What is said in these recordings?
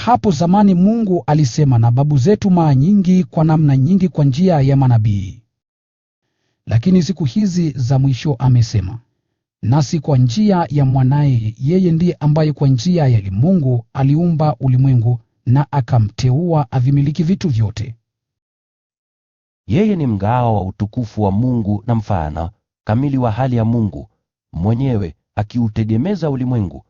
Hapo zamani Mungu alisema na babu zetu mara nyingi kwa namna nyingi kwa njia ya manabii. Lakini siku hizi za mwisho amesema nasi kwa njia ya Mwanaye. Yeye ndiye ambaye kwa njia ya Mungu aliumba ulimwengu na akamteua avimiliki vitu vyote. Yeye ni mng'ao wa utukufu wa Mungu na mfano kamili wa hali ya Mungu mwenyewe, akiutegemeza ulimwengu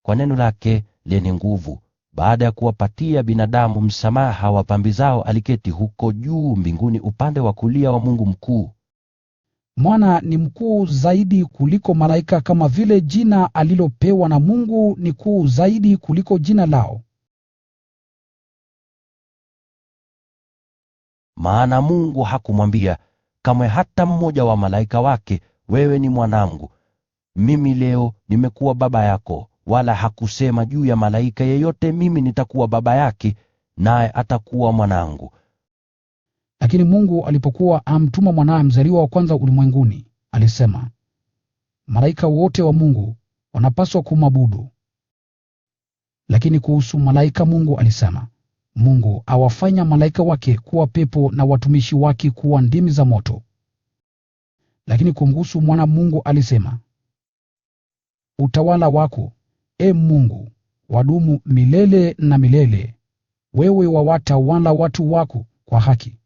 kwa neno lake lenye nguvu. Baada ya kuwapatia binadamu msamaha wa dhambi zao, aliketi huko juu mbinguni upande wa kulia wa Mungu mkuu. Mwana ni mkuu zaidi kuliko malaika, kama vile jina alilopewa na Mungu ni kuu zaidi kuliko jina lao. Maana Mungu hakumwambia kamwe hata mmoja wa malaika wake, wewe ni mwanangu, mimi leo nimekuwa baba yako, wala hakusema juu ya malaika yeyote, mimi nitakuwa baba yake, naye atakuwa mwanangu. Lakini Mungu alipokuwa amtuma Mwanawe mzaliwa wa kwanza ulimwenguni, alisema, malaika wote wa Mungu wanapaswa kumwabudu. Lakini kuhusu malaika Mungu alisema, Mungu awafanya malaika wake kuwa pepo na watumishi wake kuwa ndimi za moto. Lakini kumhusu Mwana Mungu alisema, utawala wako, Ee Mungu, wadumu milele na milele. Wewe wawatawala watu wako kwa haki.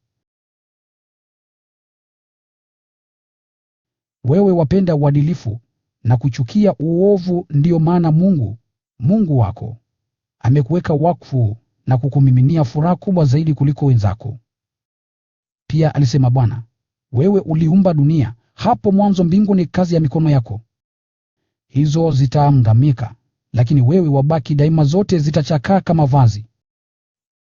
Wewe wapenda uadilifu na kuchukia uovu, ndiyo maana Mungu, Mungu wako, amekuweka wakfu na kukumiminia furaha kubwa zaidi kuliko wenzako. Pia alisema Bwana, wewe uliumba dunia, hapo mwanzo mbingu ni kazi ya mikono yako. Hizo zitaangamika, lakini wewe wabaki daima, zote zitachakaa kama vazi.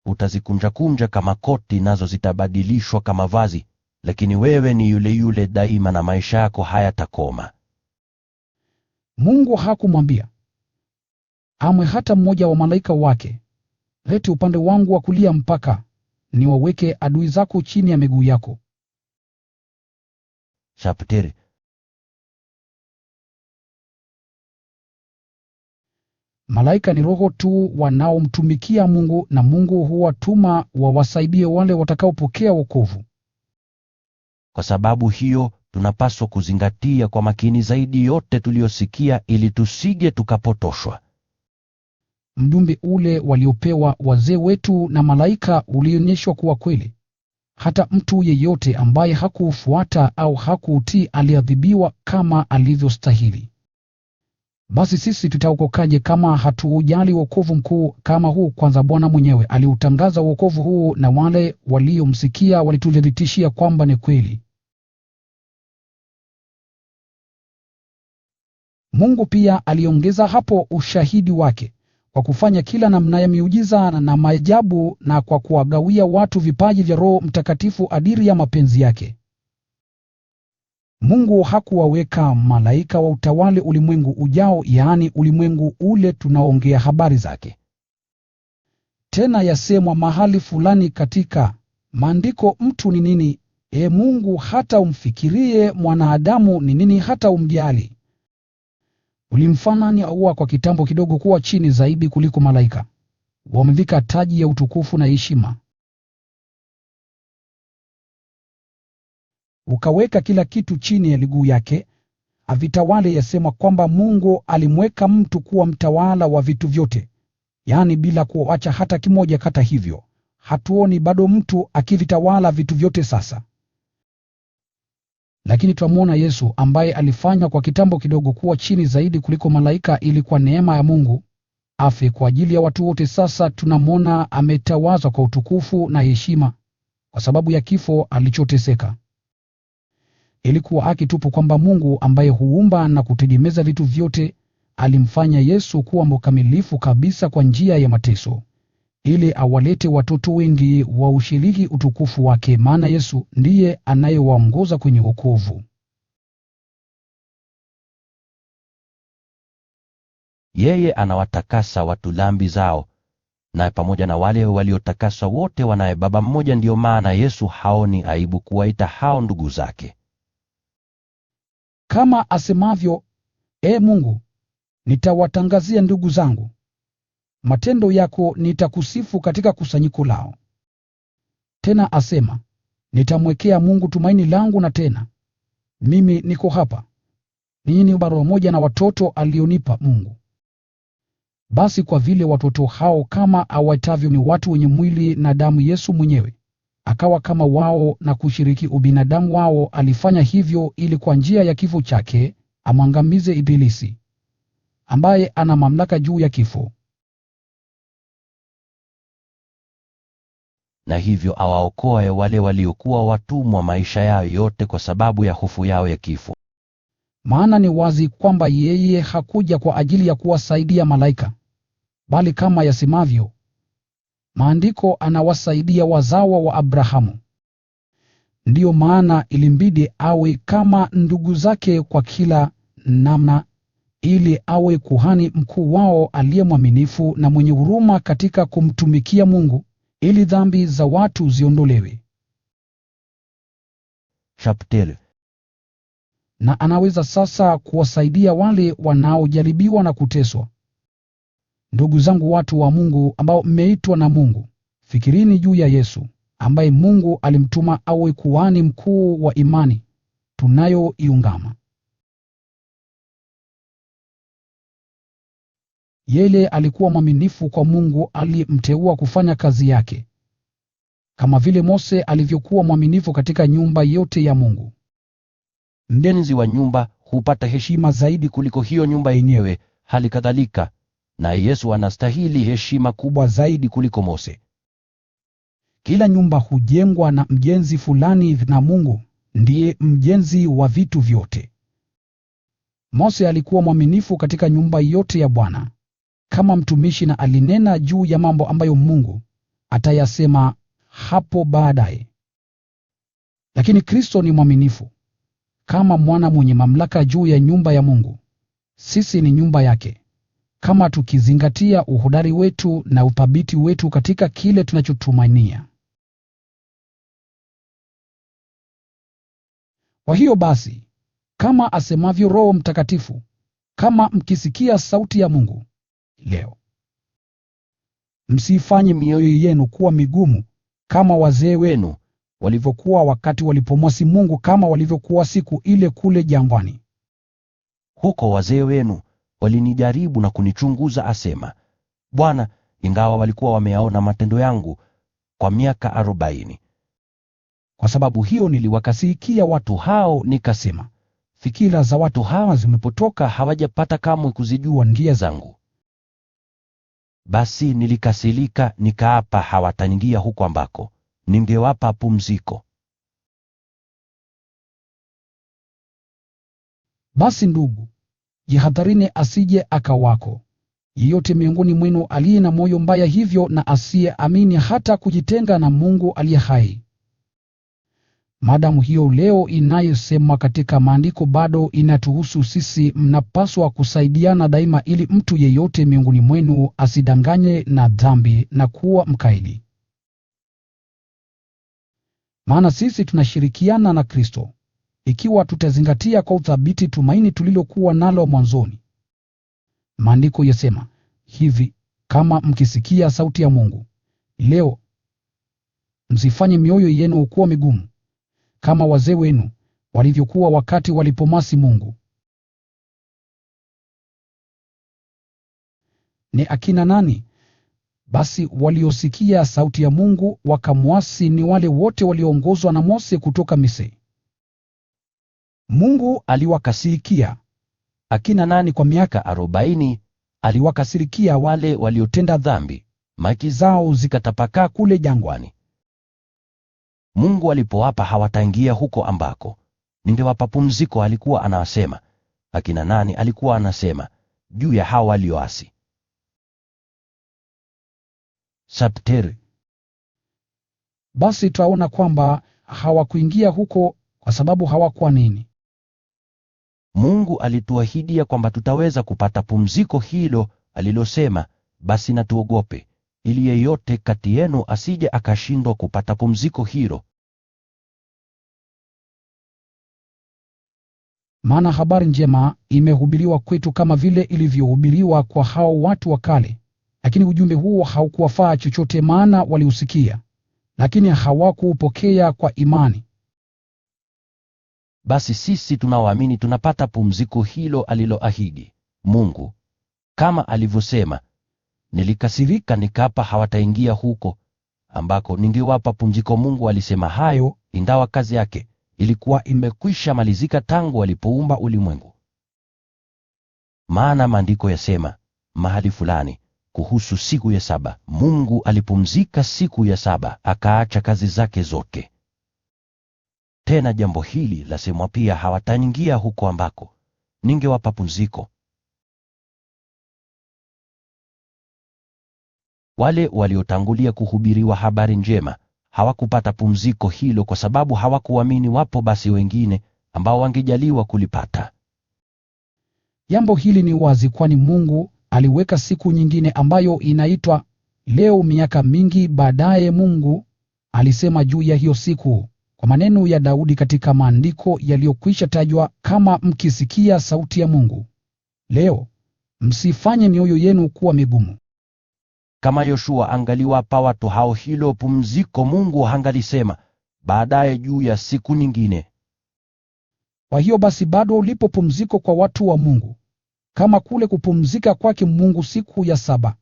Utazikunjakunja kama koti, nazo zitabadilishwa kama vazi, lakini wewe ni yule yule daima, na maisha yako hayatakoma. Mungu hakumwambia amwe hata mmoja wa malaika wake, leti upande wangu wa kulia mpaka niwaweke adui zako chini ya miguu yako. Chapteri. Malaika ni roho tu wanaomtumikia Mungu, na Mungu huwatuma wawasaidie wale watakaopokea wokovu. Kwa sababu hiyo, tunapaswa kuzingatia kwa makini zaidi yote tuliyosikia, ili tusije tukapotoshwa. Mjumbe ule waliopewa wazee wetu na malaika ulionyeshwa kuwa kweli. Hata mtu yeyote ambaye hakuufuata au hakuutii aliadhibiwa kama alivyostahili. Basi sisi tutaokokaje kama hatuujali wokovu mkuu kama huu? Kwanza Bwana mwenyewe aliutangaza wokovu huu, na wale waliomsikia walituthibitishia kwamba ni kweli. Mungu pia aliongeza hapo ushahidi wake kwa kufanya kila namna ya miujiza na maajabu, na kwa kuwagawia watu vipaji vya Roho Mtakatifu kadiri ya mapenzi yake. Mungu hakuwaweka malaika wa utawale ulimwengu ujao, yaani ulimwengu ule tunaoongea habari zake. Tena yasemwa mahali fulani katika Maandiko, mtu ni nini, Ee Mungu, hata umfikirie? Mwanadamu ni nini hata umjali? Ulimfanya kwa kitambo kidogo kuwa chini zaidi kuliko malaika. Wamvika taji ya utukufu na heshima. Ukaweka kila kitu chini ya miguu yake, avitawale. Yasemwa kwamba Mungu alimweka mtu kuwa mtawala wa vitu vyote, yaani bila kuacha hata kimoja. Hata hivyo, hatuoni bado mtu akivitawala vitu vyote sasa. Lakini twamwona Yesu, ambaye alifanywa kwa kitambo kidogo kuwa chini zaidi kuliko malaika, ili kwa neema ya Mungu afe kwa ajili ya watu wote. Sasa tunamwona ametawazwa kwa utukufu na heshima kwa sababu ya kifo alichoteseka. Ilikuwa haki tupu kwamba Mungu, ambaye huumba na kutegemeza vitu vyote, alimfanya Yesu kuwa mkamilifu kabisa kwa njia ya mateso, ili awalete watoto wengi wa ushiriki utukufu wake, maana Yesu ndiye anayewaongoza kwenye wokovu. Yeye anawatakasa watu dhambi zao, na pamoja na wale waliotakaswa wote wanaye Baba mmoja. Ndiyo maana Yesu haoni aibu kuwaita hao ndugu zake. Kama asemavyo, Ee Mungu, nitawatangazia ndugu zangu. matendo yako nitakusifu katika kusanyiko lao. Tena asema, nitamwekea Mungu tumaini langu, na tena, mimi niko hapa. Ninyi ni barua moja na watoto alionipa Mungu. Basi kwa vile watoto hao kama awatavyo ni watu wenye mwili na damu, Yesu mwenyewe akawa kama wao na kushiriki ubinadamu wao, alifanya hivyo ili kwa njia ya kifo chake amwangamize Ibilisi, ambaye ana mamlaka juu ya kifo, na hivyo awaokoe wale waliokuwa watumwa maisha yao yote kwa sababu ya hofu yao ya kifo. Maana ni wazi kwamba yeye hakuja kwa ajili ya kuwasaidia malaika, bali kama yasemavyo Maandiko, anawasaidia wazawa wa Abrahamu. Ndiyo maana ilimbidi awe kama ndugu zake kwa kila namna, ili awe kuhani mkuu wao aliye mwaminifu na mwenye huruma katika kumtumikia Mungu, ili dhambi za watu ziondolewe. Chapter. Na anaweza sasa kuwasaidia wale wanaojaribiwa na kuteswa. Ndugu zangu, watu wa Mungu ambao mmeitwa na Mungu, fikirini juu ya Yesu, ambaye Mungu alimtuma awe kuhani mkuu wa imani tunayoiungama. Yeye alikuwa mwaminifu kwa Mungu aliyemteua kufanya kazi yake, kama vile Mose alivyokuwa mwaminifu katika nyumba yote ya Mungu. Mjenzi wa nyumba hupata heshima zaidi kuliko hiyo nyumba yenyewe, hali kadhalika na Yesu anastahili heshima kubwa zaidi kuliko Mose. Kila nyumba hujengwa na mjenzi fulani, na Mungu ndiye mjenzi wa vitu vyote. Mose alikuwa mwaminifu katika nyumba yote ya Bwana kama mtumishi, na alinena juu ya mambo ambayo Mungu atayasema hapo baadaye. Lakini Kristo ni mwaminifu kama mwana mwenye mamlaka juu ya nyumba ya Mungu. Sisi ni nyumba yake, kama tukizingatia uhodari wetu na uthabiti wetu katika kile tunachotumainia. Kwa hiyo basi, kama asemavyo Roho Mtakatifu, kama mkisikia sauti ya Mungu leo, msifanye mioyo yenu kuwa migumu kama wazee wenu walivyokuwa wakati walipomwasi Mungu, kama walivyokuwa siku ile kule jangwani. Huko wazee wenu walinijaribu na kunichunguza, asema Bwana, ingawa walikuwa wameyaona matendo yangu kwa miaka 40. Kwa sababu hiyo niliwakasirikia watu hao, nikasema, fikira za watu hawa zimepotoka, hawajapata kamwe kuzijua njia zangu. Basi nilikasirika, nikaapa hawataingia huko ambako ningewapa pumziko. Basi ndugu, jihadharini asije akawako yeyote miongoni mwenu aliye na moyo mbaya hivyo, na asiyeamini hata kujitenga na Mungu aliye hai. Maadamu hiyo leo inayosema katika Maandiko bado inatuhusu sisi, mnapaswa kusaidiana daima, ili mtu yeyote miongoni mwenu asidanganye na dhambi na kuwa mkaidi. Maana sisi tunashirikiana na Kristo, ikiwa tutazingatia kwa uthabiti tumaini tulilokuwa nalo mwanzoni. Maandiko yasema hivi, kama mkisikia sauti ya Mungu leo, msifanye mioyo yenu kuwa migumu kama wazee wenu walivyokuwa wakati walipomwasi Mungu. Ni akina nani basi waliosikia sauti ya Mungu wakamwasi? Ni wale wote walioongozwa na Mose kutoka Misri. Mungu aliwakasirikia akina nani kwa miaka 40? Aliwakasirikia wale waliotenda dhambi, maiti zao zikatapakaa kule jangwani. Mungu alipoapa hawataingia huko ambako ningewapa pumziko, alikuwa anawasema akina nani? Alikuwa anasema juu ya hao walioasi. Chapter. Basi twaona kwamba hawakuingia huko kwa sababu hawakuwa nini? Mungu alituahidia kwamba tutaweza kupata pumziko hilo alilosema, basi na tuogope, ili yeyote kati yenu asije akashindwa kupata pumziko hilo. Maana habari njema imehubiriwa kwetu kama vile ilivyohubiriwa kwa hao watu wa kale, Lakini ujumbe huo haukuwafaa chochote, maana waliusikia, lakini hawakuupokea kwa imani. Basi sisi tunaoamini tunapata pumziko hilo aliloahidi Mungu. Kama alivyosema, nilikasirika nikapa hawataingia huko ambako ningewapa pumziko. Mungu alisema hayo ingawa kazi yake ilikuwa imekwisha malizika tangu alipoumba ulimwengu. Maana maandiko yasema mahali fulani kuhusu siku ya saba, Mungu alipumzika siku ya saba, akaacha kazi zake zote. Tena jambo hili lasemwa pia, hawataingia huko ambako ningewapa pumziko. Wale waliotangulia kuhubiriwa habari njema hawakupata pumziko hilo kwa sababu hawakuamini. Wapo basi wengine ambao wangejaliwa kulipata. Jambo hili ni wazi, kwani Mungu aliweka siku nyingine ambayo inaitwa leo. Miaka mingi baadaye Mungu alisema juu ya hiyo siku kwa maneno ya Daudi katika maandiko yaliyokwisha tajwa, kama mkisikia sauti ya Mungu leo, msifanye mioyo yenu kuwa migumu. Kama Yoshua angaliwapa watu hao hilo pumziko, Mungu hangalisema baadaye juu ya siku nyingine. Kwa hiyo basi bado lipo pumziko kwa watu wa Mungu, kama kule kupumzika kwake Mungu siku ya saba.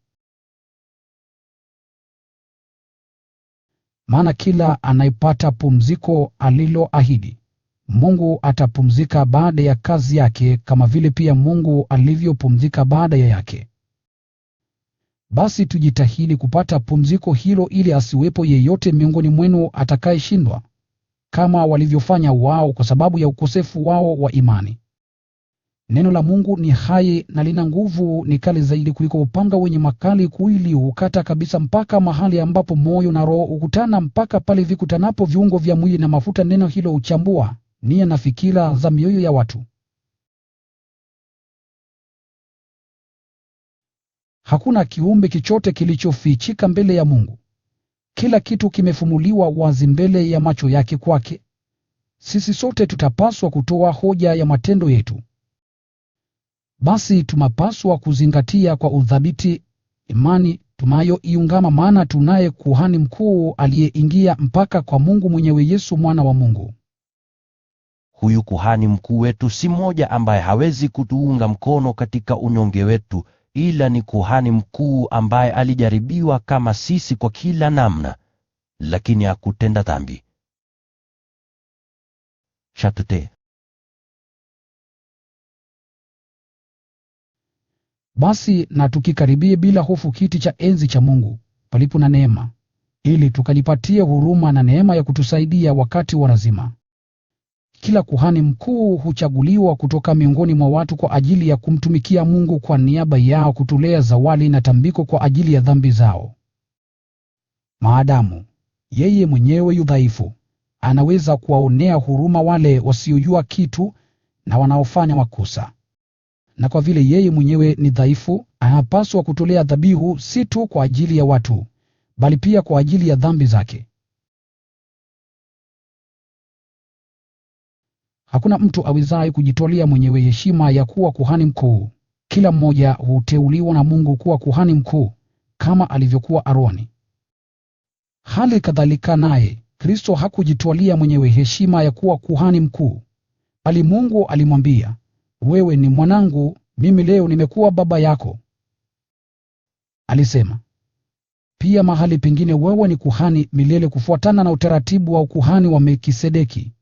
Maana kila anayepata pumziko aliloahidi Mungu atapumzika baada ya kazi yake, kama vile pia Mungu alivyopumzika baada ya yake. Basi tujitahidi kupata pumziko hilo, ili asiwepo yeyote miongoni mwenu atakayeshindwa kama walivyofanya wao kwa sababu ya ukosefu wao wa imani. Neno la Mungu ni hai na lina nguvu, ni kali zaidi kuliko upanga wenye makali kuwili, hukata kabisa mpaka mahali ambapo moyo na roho hukutana, mpaka pale vikutanapo viungo vya mwili na mafuta. Neno hilo huchambua nia na fikira za mioyo ya watu. Hakuna kiumbe chochote kilichofichika mbele ya Mungu. Kila kitu kimefunuliwa wazi mbele ya macho yake. Kwake sisi sote tutapaswa kutoa hoja ya matendo yetu. Basi tunapaswa kuzingatia kwa uthabiti imani tunayoiungama, maana tunaye kuhani mkuu aliyeingia mpaka kwa Mungu mwenyewe, Yesu mwana wa Mungu. Huyu kuhani mkuu wetu si mmoja ambaye hawezi kutuunga mkono katika unyonge wetu, ila ni kuhani mkuu ambaye alijaribiwa kama sisi kwa kila namna, lakini hakutenda dhambi. Shatute. Basi na tukikaribie bila hofu kiti cha enzi cha Mungu, palipo na neema, ili tukalipatie huruma na neema ya kutusaidia wakati wa lazima. Kila kuhani mkuu huchaguliwa kutoka miongoni mwa watu kwa ajili ya kumtumikia Mungu kwa niaba yao, kutolea zawadi na tambiko kwa ajili ya dhambi zao. Maadamu yeye mwenyewe yu dhaifu, anaweza kuwaonea huruma wale wasiojua kitu na wanaofanya makosa. Na kwa vile yeye mwenyewe ni dhaifu, anapaswa kutolea dhabihu si tu kwa ajili ya watu, bali pia kwa ajili ya dhambi zake. Hakuna mtu awezaye kujitwalia mwenyewe heshima ya kuwa kuhani mkuu. Kila mmoja huteuliwa na Mungu kuwa kuhani mkuu, kama alivyokuwa Aroni. Hali kadhalika naye Kristo hakujitwalia mwenyewe heshima ya kuwa kuhani mkuu, bali Mungu alimwambia, wewe ni mwanangu, mimi leo nimekuwa baba yako. Alisema pia mahali pengine, wewe ni kuhani milele kufuatana na utaratibu wa ukuhani wa Melkisedeki.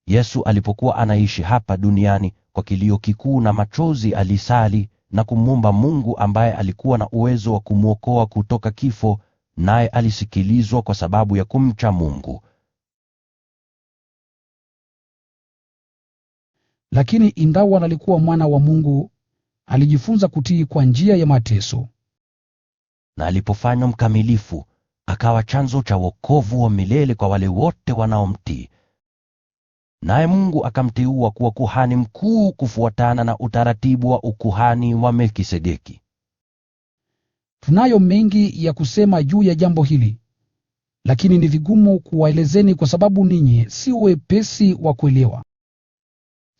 Yesu alipokuwa anaishi hapa duniani, kwa kilio kikuu na machozi alisali na kumwomba Mungu ambaye alikuwa na uwezo wa kumwokoa kutoka kifo, naye alisikilizwa kwa sababu ya kumcha Mungu. Lakini ingawa alikuwa mwana wa Mungu, alijifunza kutii kwa njia ya mateso. Na alipofanywa mkamilifu, akawa chanzo cha wokovu wa milele kwa wale wote wanaomtii. Naye Mungu akamteua kuwa kuhani mkuu kufuatana na utaratibu wa ukuhani wa Melkisedeki. Tunayo mengi ya kusema juu ya jambo hili, lakini ni vigumu kuwaelezeni kwa sababu ninyi si wepesi wa kuelewa.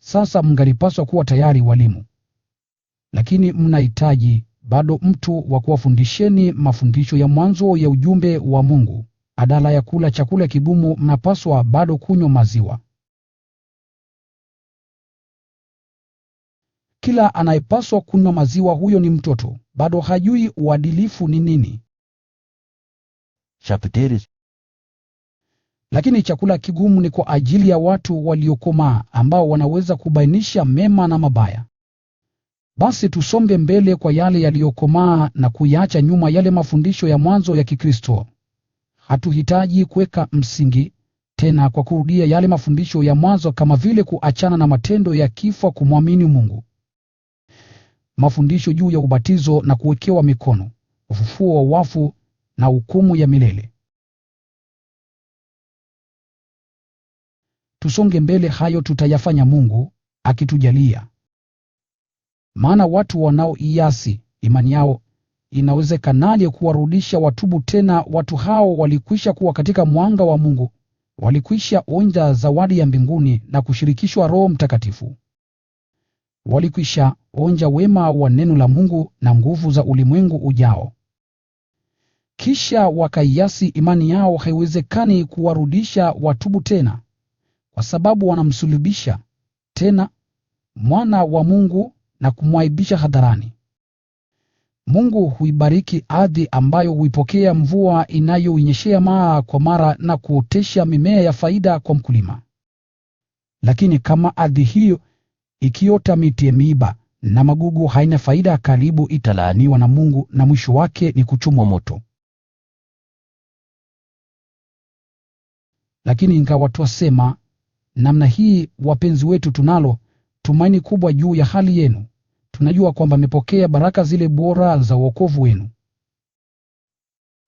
Sasa mngalipaswa kuwa tayari walimu, lakini mnahitaji bado mtu wa kuwafundisheni mafundisho ya mwanzo ya ujumbe wa Mungu. Badala ya kula chakula kigumu mnapaswa bado kunywa maziwa. Kila anayepaswa kunywa maziwa huyo ni mtoto, bado hajui uadilifu ni nini. Chapteri. Lakini chakula kigumu ni kwa ajili ya watu waliokomaa, ambao wanaweza kubainisha mema na mabaya. Basi tusonge mbele kwa yale yaliyokomaa na kuyaacha nyuma yale mafundisho ya mwanzo ya Kikristo. Hatuhitaji kuweka msingi tena kwa kurudia yale mafundisho ya mwanzo, kama vile kuachana na matendo ya kifo kumwamini Mungu, mafundisho juu ya ubatizo na kuwekewa mikono, ufufuo wa wafu na hukumu ya milele. Tusonge mbele, hayo tutayafanya Mungu akitujalia. Maana watu wanaoiasi imani yao, inawezekanaje kuwarudisha watubu tena? Watu hao walikwisha kuwa katika mwanga wa Mungu, walikwisha onja zawadi ya mbinguni na kushirikishwa Roho Mtakatifu. Walikwisha onja wema wa neno la Mungu na nguvu za ulimwengu ujao. Kisha wakaiasi imani yao. Haiwezekani kuwarudisha watubu tena, kwa sababu wanamsulubisha tena Mwana wa Mungu na kumwaibisha hadharani. Mungu huibariki ardhi ambayo huipokea mvua inayoinyeshea mara kwa mara na kuotesha mimea ya faida kwa mkulima. Lakini kama ardhi hiyo ikiota miti ya miiba na magugu, haina faida, karibu italaaniwa na Mungu, na mwisho wake ni kuchomwa moto. Lakini ingawa twasema namna hii, wapenzi wetu, tunalo tumaini kubwa juu ya hali yenu. Tunajua kwamba mmepokea baraka zile bora za wokovu wenu.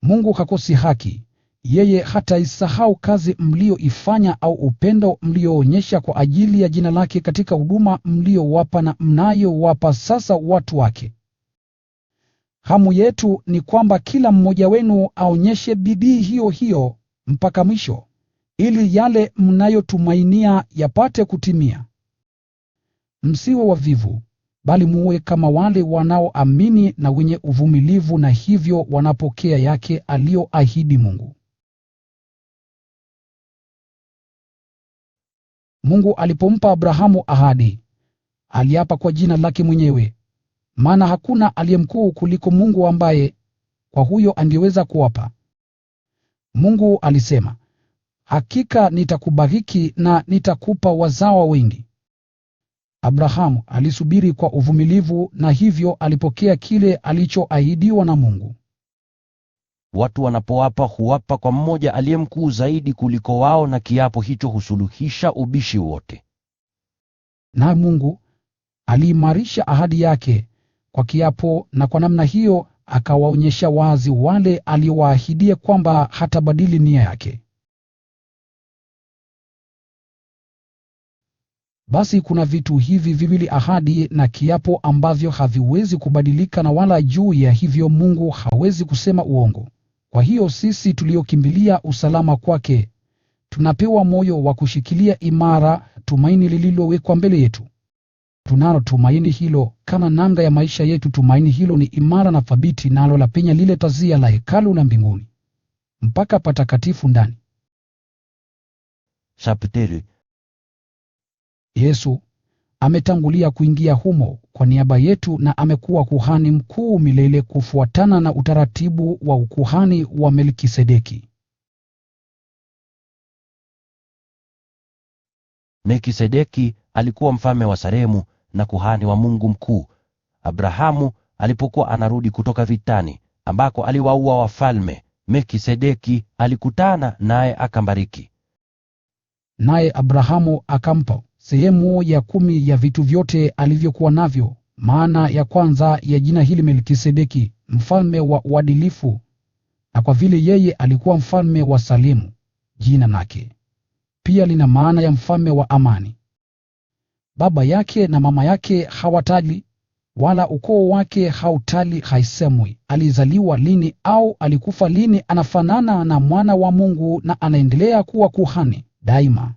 Mungu hakosi haki. Yeye hataisahau kazi mlioifanya au upendo mlioonyesha kwa ajili ya jina lake katika huduma mliowapa na mnayowapa sasa watu wake. Hamu yetu ni kwamba kila mmoja wenu aonyeshe bidii hiyo hiyo mpaka mwisho, ili yale mnayotumainia yapate kutimia. Msiwe wavivu, bali muwe kama wale wanaoamini na wenye uvumilivu, na hivyo wanapokea yake aliyoahidi Mungu. Mungu alipompa Abrahamu ahadi, aliapa kwa jina lake mwenyewe, maana hakuna aliye mkuu kuliko Mungu ambaye kwa huyo angeweza kuapa. Mungu alisema, hakika nitakubariki na nitakupa wazao wengi. Abrahamu alisubiri kwa uvumilivu, na hivyo alipokea kile alichoahidiwa na Mungu. Watu wanapoapa huapa kwa mmoja aliye mkuu zaidi kuliko wao, na kiapo hicho husuluhisha ubishi wote. Na Mungu aliimarisha ahadi yake kwa kiapo, na kwa namna hiyo akawaonyesha wazi wale aliowaahidia kwamba hatabadili nia yake. Basi kuna vitu hivi viwili, ahadi na kiapo, ambavyo haviwezi kubadilika, na wala juu ya hivyo Mungu hawezi kusema uongo. Kwa hiyo sisi tuliokimbilia usalama kwake, tunapewa moyo wa kushikilia imara tumaini lililowekwa mbele yetu. Tunalo tumaini hilo kama nanga ya maisha yetu. Tumaini hilo ni imara na thabiti, nalo lapenya lile pazia la hekalu la mbinguni mpaka patakatifu ndani. Chapteri. Yesu ametangulia kuingia humo kwa niaba yetu, na amekuwa kuhani mkuu milele kufuatana na utaratibu wa ukuhani wa Melkisedeki. Melkisedeki alikuwa mfalme wa Salemu na kuhani wa Mungu mkuu. Abrahamu alipokuwa anarudi kutoka vitani ambako aliwaua wafalme, Melkisedeki alikutana naye akambariki. Naye Abrahamu akampa sehemu ya 10 ya vitu vyote alivyokuwa navyo, maana ya kwanza ya jina hili Melkisedeki, mfalme wa uadilifu, na kwa vile yeye alikuwa mfalme wa Salemu, jina lake pia lina maana ya mfalme wa amani. Baba yake na mama yake hawatajwi, wala ukoo wake hautajwi. Haisemwi alizaliwa lini au alikufa lini. Anafanana na mwana wa Mungu na anaendelea kuwa kuhani daima.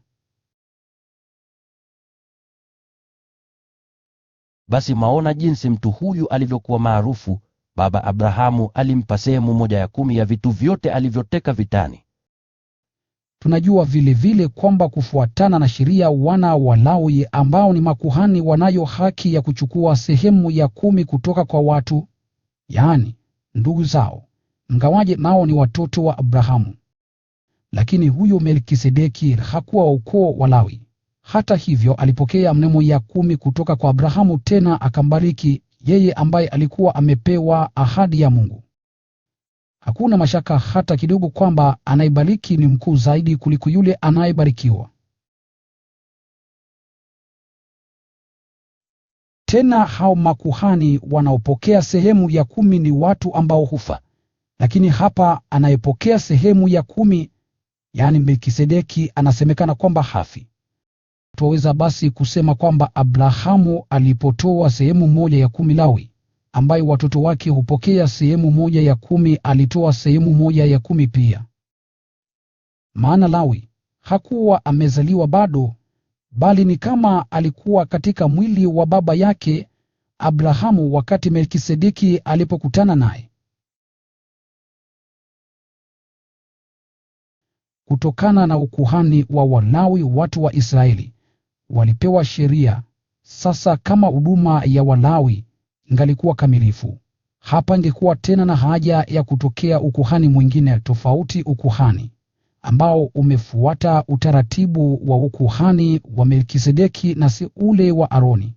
Basi maona jinsi mtu huyu alivyokuwa maarufu Baba Abrahamu alimpa sehemu moja ya 10 ya vitu vyote alivyoteka vitani. Tunajua vile vile kwamba kufuatana na sheria wana wa Lawi ambao ni makuhani wanayo haki ya kuchukua sehemu ya 10 kutoka kwa watu, yaani ndugu zao, ingawaje nao ni watoto wa Abrahamu. Lakini huyo Melkisedeki hakuwa wa ukoo wa Lawi. Hata hivyo alipokea sehemu ya 10 kutoka kwa Abrahamu, tena akambariki yeye ambaye alikuwa amepewa ahadi ya Mungu. Hakuna mashaka hata kidogo kwamba anayebariki ni mkuu zaidi kuliko yule anayebarikiwa. Tena hao makuhani wanaopokea sehemu ya 10 ni watu ambao hufa. Lakini hapa anayepokea sehemu ya 10, yaani Melkisedeki, anasemekana kwamba hafi. Twaweza basi kusema kwamba Abrahamu alipotoa sehemu moja ya 10 Lawi, ambaye watoto wake hupokea sehemu moja ya 10, alitoa sehemu moja ya 10 pia. Maana Lawi hakuwa amezaliwa bado, bali ni kama alikuwa katika mwili wa baba yake Abrahamu wakati Melkisedeki alipokutana naye. Kutokana na ukuhani wa Walawi, watu wa Israeli walipewa sheria. Sasa kama huduma ya Walawi ingalikuwa kamilifu, hapa ingekuwa tena na haja ya kutokea ukuhani mwingine tofauti, ukuhani ambao umefuata utaratibu wa ukuhani wa Melkisedeki na si ule wa Aroni.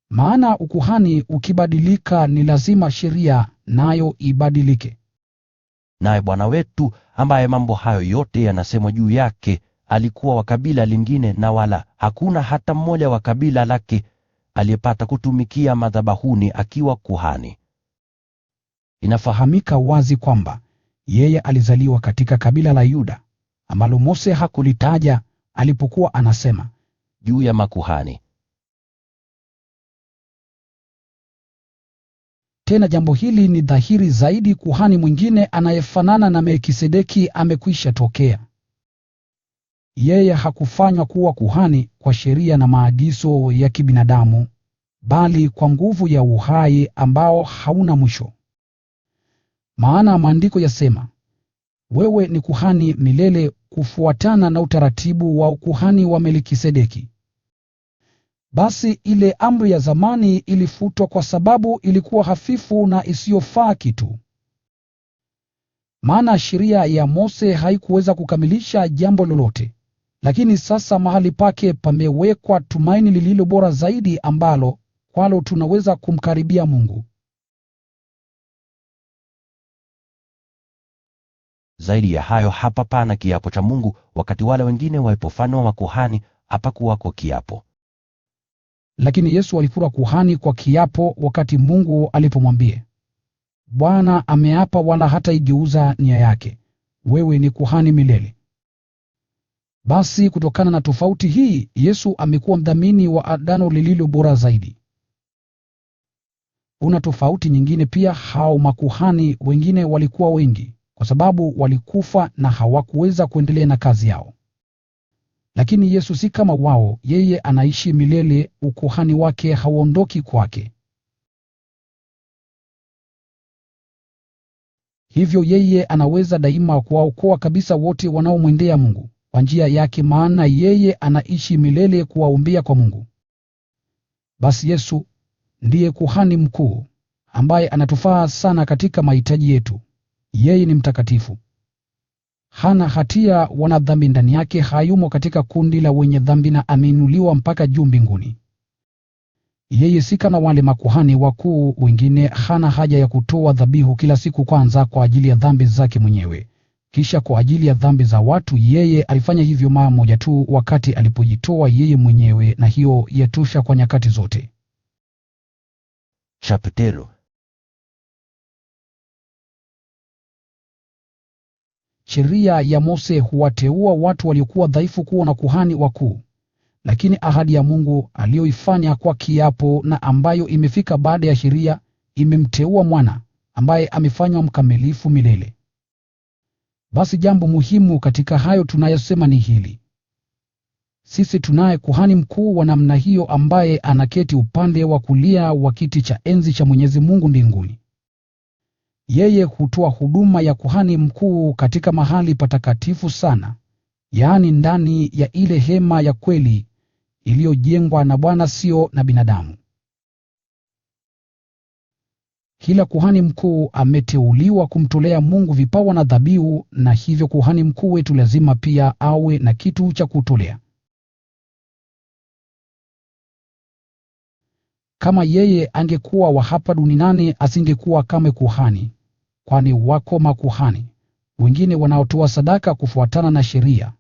Maana ukuhani ukibadilika, ni lazima sheria nayo ibadilike. Naye Bwana wetu, ambaye mambo hayo yote yanasemwa juu yake, alikuwa wa kabila lingine, na wala hakuna hata mmoja wa kabila lake aliyepata kutumikia madhabahuni akiwa kuhani. Inafahamika wazi kwamba yeye alizaliwa katika kabila la Yuda, ambalo Mose hakulitaja alipokuwa anasema juu ya makuhani. Tena jambo hili ni dhahiri zaidi, kuhani mwingine anayefanana na Melkisedeki amekwisha tokea. Yeye hakufanywa kuwa kuhani kwa sheria na maagizo ya kibinadamu, bali kwa nguvu ya uhai ambao hauna mwisho. Maana maandiko yasema, wewe ni kuhani milele kufuatana na utaratibu wa ukuhani wa Melkisedeki. Basi ile amri ya zamani ilifutwa kwa sababu ilikuwa hafifu na isiyofaa kitu. Maana sheria ya Mose haikuweza kukamilisha jambo lolote. Lakini sasa mahali pake pamewekwa tumaini lililo bora zaidi, ambalo kwalo tunaweza kumkaribia Mungu. Zaidi ya hayo, hapa pana kiapo cha Mungu. Wakati wale wengine walipofanywa makuhani, hapakuwako kiapo. Lakini Yesu alikuwa kuhani kwa kiapo wakati Mungu alipomwambia, Bwana ameapa wala hataigeuza nia yake, wewe ni kuhani milele. Basi kutokana na tofauti hii, Yesu amekuwa mdhamini wa agano lililo bora zaidi. Una tofauti nyingine pia, hao makuhani wengine walikuwa wengi, kwa sababu walikufa na hawakuweza kuendelea na kazi yao. Lakini Yesu si kama wao, yeye anaishi milele, ukuhani wake hauondoki kwake. Hivyo yeye anaweza daima kuwaokoa kabisa wote wanaomwendea Mungu kwa njia yake, maana yeye anaishi milele kuwaombea kwa Mungu. Basi Yesu ndiye kuhani mkuu ambaye anatufaa sana katika mahitaji yetu. Yeye ni mtakatifu, hana hatia wala dhambi ndani yake, hayumo katika kundi la wenye dhambi, na ameinuliwa mpaka juu mbinguni. Yeye si kama wale makuhani wakuu wengine, hana haja ya kutoa dhabihu kila siku, kwanza kwa ajili ya dhambi zake mwenyewe, kisha kwa ajili ya dhambi za watu. Yeye alifanya hivyo mara moja tu wakati alipojitoa yeye mwenyewe, na hiyo yatosha kwa nyakati zote. Chaptero. Sheria ya Mose huwateua watu waliokuwa dhaifu kuwa na kuhani wakuu. Lakini ahadi ya Mungu aliyoifanya kwa kiapo na ambayo imefika baada ya sheria, imemteua Mwana ambaye amefanywa mkamilifu milele. Basi jambo muhimu katika hayo tunayosema ni hili: sisi tunaye kuhani mkuu wa namna hiyo, ambaye anaketi upande wa kulia wa kiti cha enzi cha Mwenyezi Mungu mbinguni. Yeye hutoa huduma ya kuhani mkuu katika mahali patakatifu sana, yaani ndani ya ile hema ya kweli iliyojengwa na Bwana, sio na binadamu. Kila kuhani mkuu ameteuliwa kumtolea Mungu vipawa na dhabihu, na hivyo kuhani mkuu wetu lazima pia awe na kitu cha kutolea. Kama yeye angekuwa wa hapa duniani asingekuwa kamwe kuhani, kwani wako makuhani wengine wanaotoa sadaka kufuatana na sheria.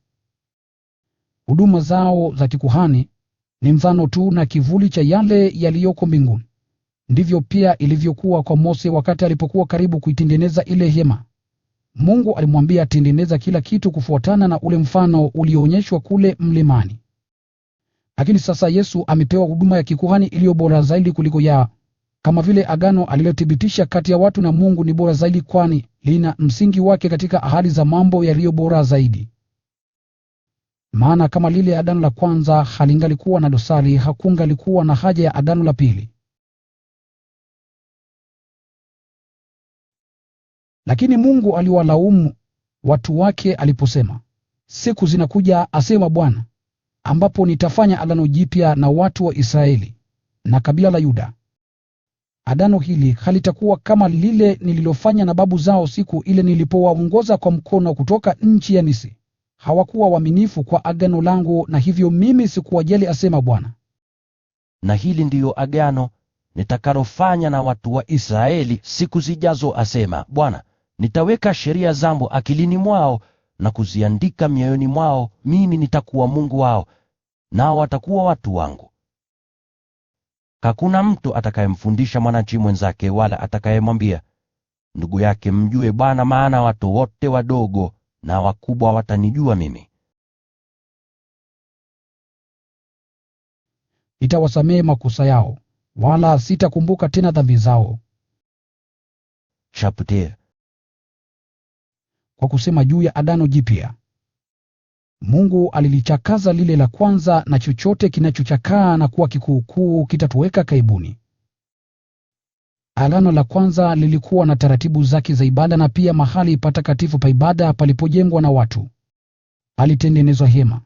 Huduma zao za kikuhani ni mfano tu na kivuli cha yale yaliyoko mbinguni. Ndivyo pia ilivyokuwa kwa Mose wakati alipokuwa karibu kuitengeneza ile hema. Mungu alimwambia atengeneza kila kitu kufuatana na ule mfano ulioonyeshwa kule mlimani. Lakini sasa Yesu amepewa huduma ya kikuhani iliyo bora zaidi kuliko ya, kama vile agano alilothibitisha kati ya watu na Mungu ni bora zaidi, kwani lina msingi wake katika ahadi za mambo yaliyo bora zaidi. Maana kama lile agano la kwanza halingalikuwa na dosari, hakungalikuwa na haja ya agano la pili. Lakini Mungu aliwalaumu watu wake aliposema, "Siku zinakuja, asema Bwana, ambapo nitafanya agano jipya na watu wa Israeli na kabila la Yuda. Agano hili halitakuwa kama lile nililofanya na babu zao siku ile nilipowaongoza kwa mkono kutoka nchi ya Misri. Hawakuwa waaminifu kwa agano langu, na hivyo mimi sikuwajali, asema Bwana. Na hili ndiyo agano nitakalofanya na watu wa Israeli siku zijazo, asema Bwana. Nitaweka sheria zangu akilini mwao na kuziandika mioyoni mwao. Mimi nitakuwa Mungu wao, nao watakuwa watu wangu. Hakuna mtu atakayemfundisha mwananchi mwenzake, wala atakayemwambia ndugu yake, mjue Bwana, maana watu wote wadogo na wakubwa watanijua mimi. Nitawasamehe makosa yao, wala sitakumbuka tena dhambi zao." Chapter. Kwa kusema juu ya agano jipya, Mungu alilichakaza lile la kwanza, na chochote kinachochakaa na kuwa kikuukuu kitatoweka karibuni. Agano la kwanza lilikuwa na taratibu zake za ibada, na pia mahali patakatifu pa ibada palipojengwa na watu. Palitengenezwa hema,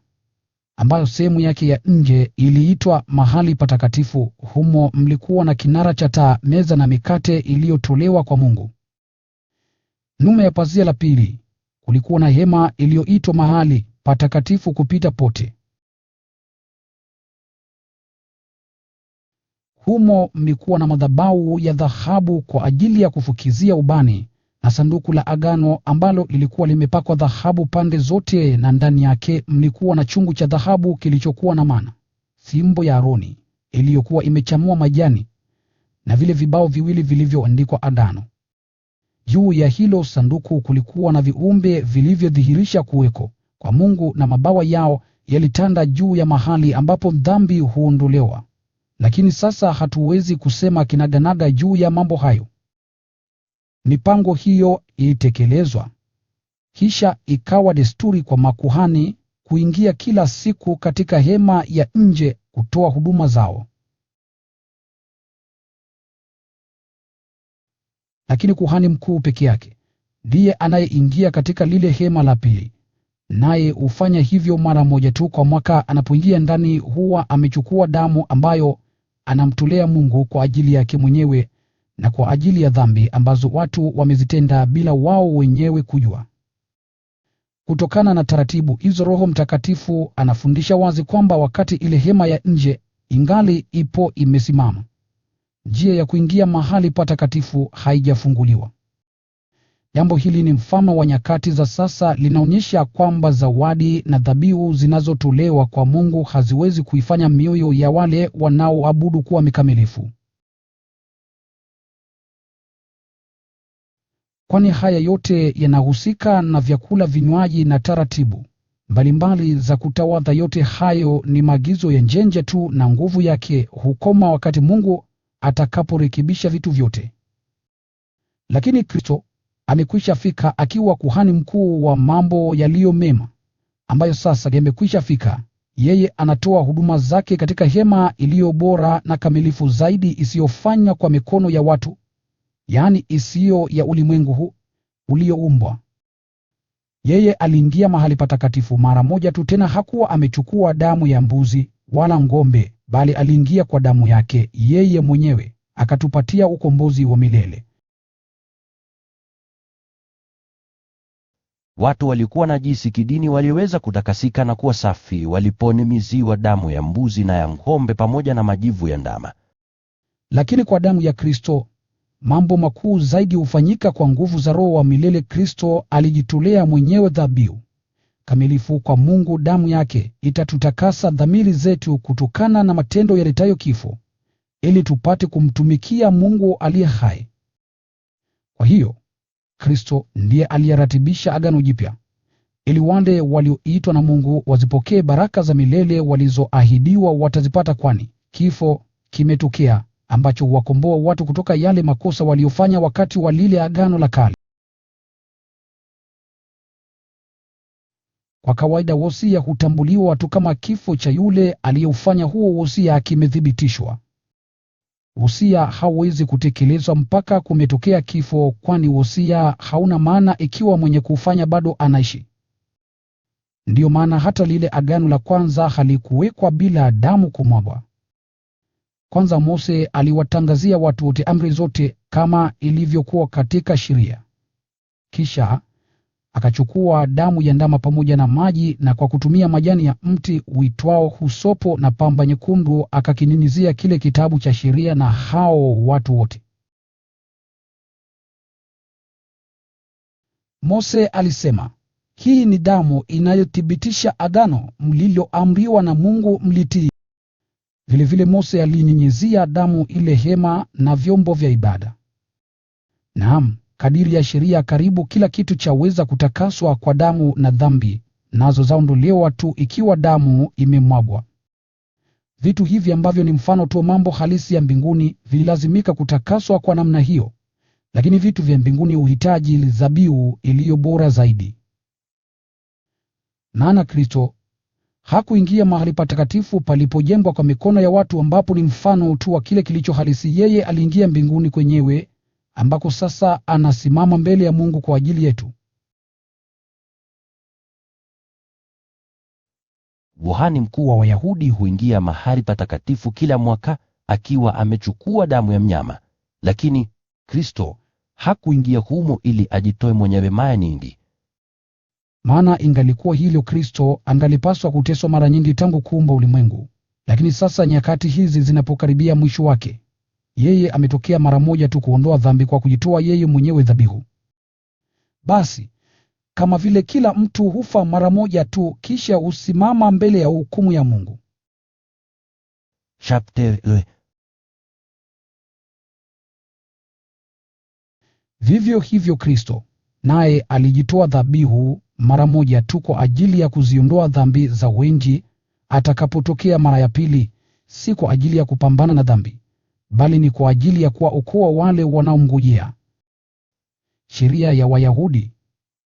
ambayo sehemu yake ya nje iliitwa mahali patakatifu. Humo mlikuwa na kinara cha taa, meza na mikate iliyotolewa kwa Mungu. Nyuma ya pazia la pili kulikuwa na hema iliyoitwa mahali patakatifu kupita pote. Humo mlikuwa na madhabahu ya dhahabu kwa ajili ya kufukizia ubani, na sanduku la agano ambalo lilikuwa limepakwa dhahabu pande zote, na ndani yake mlikuwa na chungu cha dhahabu kilichokuwa na mana, fimbo ya Aroni iliyokuwa imechanua majani, na vile vibao viwili vilivyoandikwa agano. Juu ya hilo sanduku kulikuwa na viumbe vilivyodhihirisha kuweko kwa Mungu, na mabawa yao yalitanda juu ya mahali ambapo dhambi huondolewa. Lakini sasa hatuwezi kusema kinaganaga juu ya mambo hayo. Mipango hiyo ilitekelezwa. Kisha ikawa desturi kwa makuhani kuingia kila siku katika hema ya nje kutoa huduma zao. Lakini kuhani mkuu peke yake ndiye anayeingia katika lile hema la pili, naye hufanya hivyo mara moja tu kwa mwaka. Anapoingia ndani, huwa amechukua damu ambayo anamtolea Mungu kwa ajili yake mwenyewe na kwa ajili ya dhambi ambazo watu wamezitenda bila wao wenyewe kujua. Kutokana na taratibu hizo, Roho Mtakatifu anafundisha wazi kwamba wakati ile hema ya nje ingali ipo imesimama, njia ya kuingia mahali patakatifu haijafunguliwa. Jambo hili ni mfano wa nyakati za sasa, linaonyesha kwamba zawadi na dhabihu zinazotolewa kwa Mungu haziwezi kuifanya mioyo ya wale wanaoabudu kuwa mikamilifu. Kwani haya yote yanahusika na vyakula, vinywaji na taratibu mbalimbali za kutawadha. Yote hayo ni maagizo ya njenje tu, na nguvu yake hukoma wakati Mungu atakaporekebisha vitu vyote. Lakini Kristo amekwisha fika akiwa kuhani mkuu wa mambo yaliyo mema, ambayo sasa yamekwisha fika. Yeye anatoa huduma zake katika hema iliyo bora na kamilifu zaidi, isiyofanywa kwa mikono ya watu, yaani isiyo ya ulimwengu huu ulioumbwa. Yeye aliingia mahali patakatifu mara moja tu, tena hakuwa amechukua damu ya mbuzi wala ng'ombe, bali aliingia kwa damu yake yeye mwenyewe, akatupatia ukombozi wa milele. Watu walikuwa najisi kidini waliweza kutakasika na kuwa safi waliponyunyiziwa damu ya mbuzi na ya ng'ombe pamoja na majivu ya ndama. Lakini kwa damu ya Kristo, mambo makuu zaidi hufanyika kwa nguvu za Roho wa milele. Kristo alijitolea mwenyewe dhabihu kamilifu kwa Mungu. Damu yake itatutakasa dhamiri zetu kutokana na matendo yaletayo kifo, ili tupate kumtumikia Mungu aliye hai. Kwa hiyo, Kristo ndiye aliyeratibisha Agano Jipya, ili wale walioitwa na Mungu wazipokee baraka za milele walizoahidiwa watazipata, kwani kifo kimetokea ambacho huwakomboa watu kutoka yale makosa waliofanya wakati wa lile Agano la Kale. Kwa kawaida wosia hutambuliwa tu kama kifo cha yule aliyeufanya huo wosia kimethibitishwa. Wosia hauwezi kutekelezwa mpaka kumetokea kifo, kwani wosia hauna maana ikiwa mwenye kuufanya bado anaishi. Ndiyo maana hata lile Agano la kwanza halikuwekwa bila damu kumwagwa. Kwanza Mose aliwatangazia watu wote amri zote kama ilivyokuwa katika sheria. Kisha akachukua damu ya ndama pamoja na maji, na kwa kutumia majani ya mti uitwao husopo na pamba nyekundu akakinyunyizia kile kitabu cha sheria na hao watu wote. Mose alisema, "Hii ni damu inayothibitisha agano mliloamriwa na Mungu mlitii." Vilevile Mose alinyunyizia damu ile hema na vyombo vya ibada. Naam, kadiri ya sheria karibu kila kitu chaweza kutakaswa kwa damu, na dhambi nazo zaondolewa tu ikiwa damu imemwagwa. Vitu hivi ambavyo ni mfano tu mambo halisi ya mbinguni vililazimika kutakaswa kwa namna hiyo, lakini vitu vya mbinguni huhitaji dhabihu iliyo bora zaidi. Maana Kristo hakuingia mahali patakatifu palipojengwa kwa mikono ya watu, ambapo ni mfano tu wa kile kilicho halisi. Yeye aliingia mbinguni kwenyewe, ambako sasa anasimama mbele ya Mungu kwa ajili yetu. Kuhani mkuu wa Wayahudi huingia mahali patakatifu kila mwaka akiwa amechukua damu ya mnyama, lakini Kristo hakuingia humo ili ajitoe mwenyewe mara nyingi. Maana ingalikuwa hilo, Kristo angalipaswa kuteswa mara nyingi tangu kuumba ulimwengu. Lakini sasa nyakati hizi zinapokaribia mwisho wake, yeye ametokea mara moja tu kuondoa dhambi kwa kujitoa yeye mwenyewe dhabihu. Basi, kama vile kila mtu hufa mara moja tu kisha husimama mbele ya hukumu ya Mungu. Vivyo hivyo Kristo naye alijitoa dhabihu mara moja tu kwa ajili ya kuziondoa dhambi za wengi atakapotokea mara ya pili, si kwa ajili ya kupambana na dhambi, bali ni kwa ajili ya kuwaokoa wale wanaomngojea. Sheria ya Wayahudi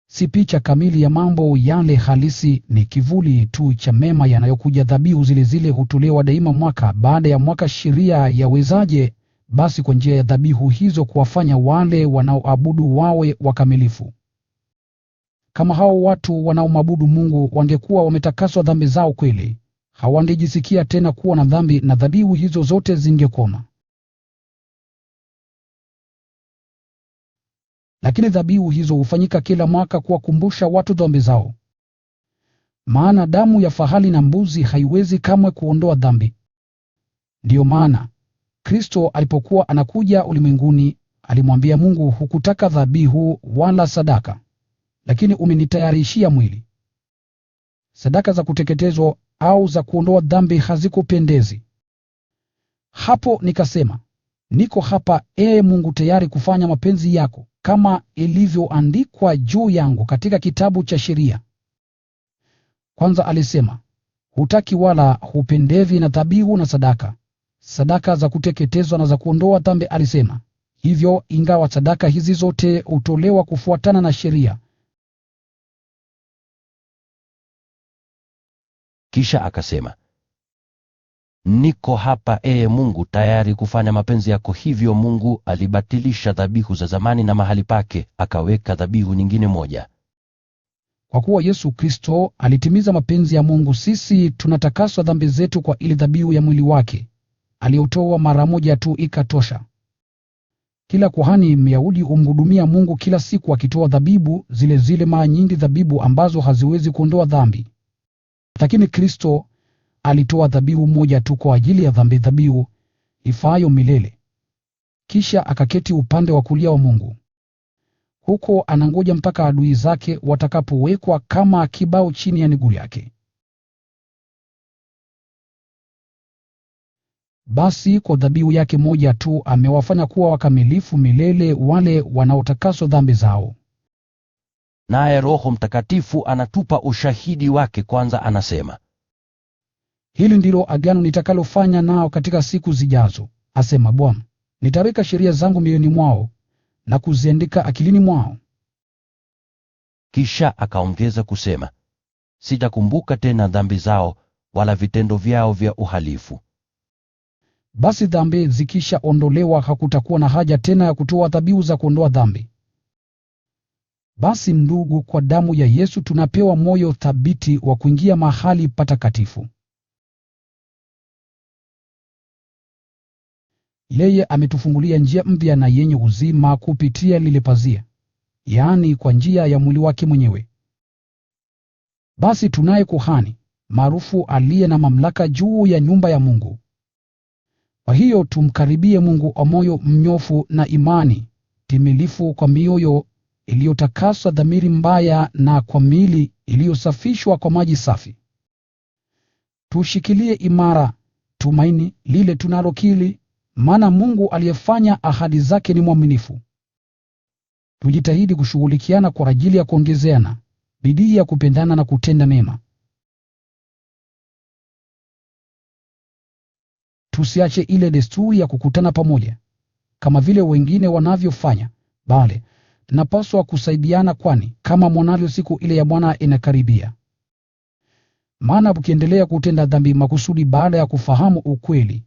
si picha kamili ya mambo yale halisi, ni kivuli tu cha mema yanayokuja. Dhabihu zile zile hutolewa daima mwaka baada ya mwaka. Sheria yawezaje basi kwa njia ya dhabihu hizo kuwafanya wale wanaoabudu wawe wakamilifu? Kama hao watu wanaomwabudu Mungu wangekuwa wametakaswa dhambi zao kweli, hawangejisikia tena kuwa na dhambi, na dhabihu hizo zote zingekoma. Lakini dhabihu hizo hufanyika kila mwaka kuwakumbusha watu dhambi zao. Maana damu ya fahali na mbuzi haiwezi kamwe kuondoa dhambi. Ndiyo maana Kristo alipokuwa anakuja ulimwenguni alimwambia Mungu, "Hukutaka dhabihu wala sadaka, lakini umenitayarishia mwili. Sadaka za kuteketezwa au za kuondoa dhambi hazikupendezi." Hapo nikasema, "Niko hapa, Ee Mungu, tayari kufanya mapenzi yako, kama ilivyoandikwa juu yangu katika kitabu cha sheria." Kwanza alisema, "Hutaki wala hupendevi na dhabihu na sadaka za kuteketezwa na za kuondoa dhambi." Alisema hivyo ingawa sadaka hizi zote hutolewa kufuatana na sheria. Kisha akasema, Niko hapa, Ee Mungu, tayari kufanya mapenzi yako. Hivyo Mungu alibatilisha dhabihu za zamani na mahali pake akaweka dhabihu nyingine moja. Kwa kuwa Yesu Kristo alitimiza mapenzi ya Mungu, sisi tunatakaswa dhambi zetu kwa ile dhabihu ya mwili wake aliyotoa mara moja tu ikatosha. Kila kuhani Myahudi humhudumia Mungu kila siku akitoa dhabihu zile zile, mara nyingi dhabihu ambazo haziwezi kuondoa dhambi. Lakini Kristo alitoa dhabihu moja tu kwa ajili ya dhambi, dhabihu ifaayo milele. Kisha akaketi upande wa kulia wa Mungu. Huko anangoja mpaka adui zake watakapowekwa kama kibao chini ya miguu yake. Basi kwa dhabihu yake moja tu amewafanya kuwa wakamilifu milele wale wanaotakaswa dhambi zao. Naye Roho Mtakatifu anatupa ushahidi wake. Kwanza anasema, hili ndilo agano nitakalofanya nao katika siku zijazo, asema Bwana. Nitaweka sheria zangu mioyoni mwao na kuziandika akilini mwao. Kisha akaongeza kusema, sitakumbuka tena dhambi zao wala vitendo vyao vya uhalifu. Basi dhambi zikishaondolewa, hakutakuwa na haja tena ya kutoa dhabihu za kuondoa dhambi. Basi ndugu, kwa damu ya Yesu tunapewa moyo thabiti wa kuingia mahali patakatifu. Yeye ametufungulia njia mpya na yenye uzima kupitia lile pazia, yaani kwa njia ya mwili wake mwenyewe. Basi tunaye kuhani maarufu aliye na mamlaka juu ya nyumba ya Mungu. Kwa hiyo tumkaribie Mungu kwa moyo mnyofu na imani timilifu, kwa mioyo iliyotakaswa dhamiri mbaya na kwa miili iliyosafishwa kwa maji safi. Tushikilie imara tumaini lile tunalokiri, maana Mungu aliyefanya ahadi zake ni mwaminifu. Tujitahidi kushughulikiana kwa ajili ya kuongezeana bidii ya kupendana na kutenda mema. Tusiache ile desturi ya kukutana pamoja kama vile wengine wanavyofanya, bali tunapaswa kusaidiana, kwani kama mwanavyo siku ile ya Bwana inakaribia. Maana ukiendelea kutenda dhambi makusudi baada ya kufahamu ukweli,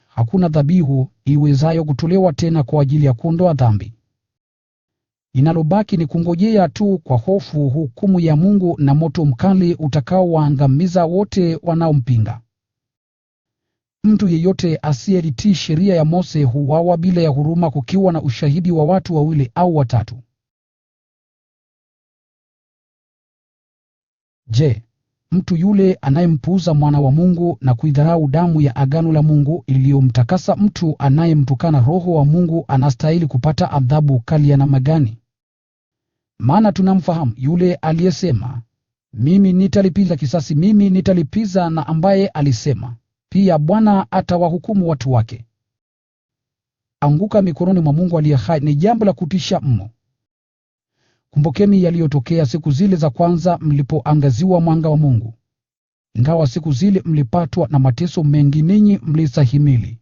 hakuna dhabihu iwezayo kutolewa tena kwa ajili ya kuondoa dhambi. Inalobaki ni kungojea tu kwa hofu hukumu ya Mungu na moto mkali utakaowaangamiza wote wanaompinga. Mtu yeyote asiyelitii sheria ya Mose huuawa bila ya huruma, kukiwa na ushahidi wa watu wawili au watatu. Je, mtu yule anayempuuza mwana wa Mungu na kuidharau damu ya agano la Mungu iliyomtakasa mtu anayemtukana Roho wa Mungu anastahili kupata adhabu kali ya namna gani? Maana tunamfahamu yule aliyesema, mimi nitalipiza kisasi, mimi nitalipiza, na ambaye alisema pia, Bwana atawahukumu watu wake. Anguka mikononi mwa Mungu aliye hai ni jambo la kutisha mno. Kumbukeni yaliyotokea siku zile za kwanza mlipoangaziwa mwanga wa Mungu. Ingawa siku zile mlipatwa na mateso mengi, ninyi mlistahimili.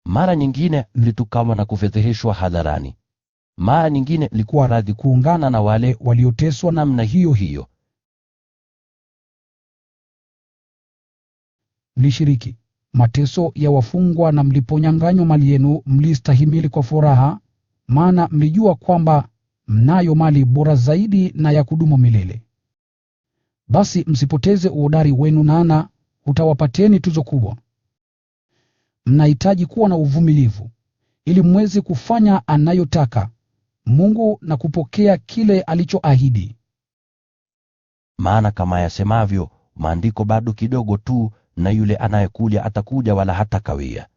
Mara nyingine mlitukanwa na kufedheheshwa hadharani. Mara nyingine mlikuwa radhi kuungana na wale walioteswa namna hiyo hiyo. Mlishiriki mateso ya wafungwa, na mliponyang'anywa mali yenu mlistahimili kwa furaha, maana mlijua kwamba mnayo mali bora zaidi na ya kudumu milele. Basi msipoteze uhodari wenu, maana utawapateni tuzo kubwa. Mnahitaji kuwa na uvumilivu, ili mweze kufanya anayotaka Mungu na kupokea kile alichoahidi. Maana kama yasemavyo Maandiko, bado kidogo tu na yule anayekuja atakuja, wala hatakawia.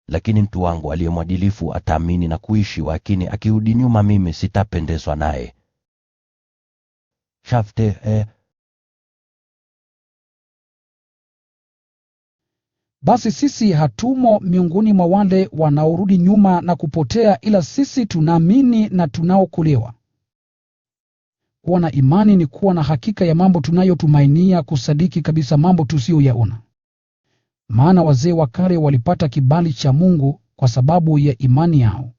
Lakini mtu wangu aliye mwadilifu ataamini na kuishi, lakini akirudi nyuma mimi sitapendezwa naye. Basi sisi hatumo miongoni mwa wale wanaorudi nyuma na kupotea, ila sisi tunaamini na tunaokolewa. Kuwa na imani ni kuwa na hakika ya mambo tunayotumainia, kusadiki kabisa mambo tusiyoyaona. Maana wazee wa kale walipata kibali cha Mungu kwa sababu ya imani yao.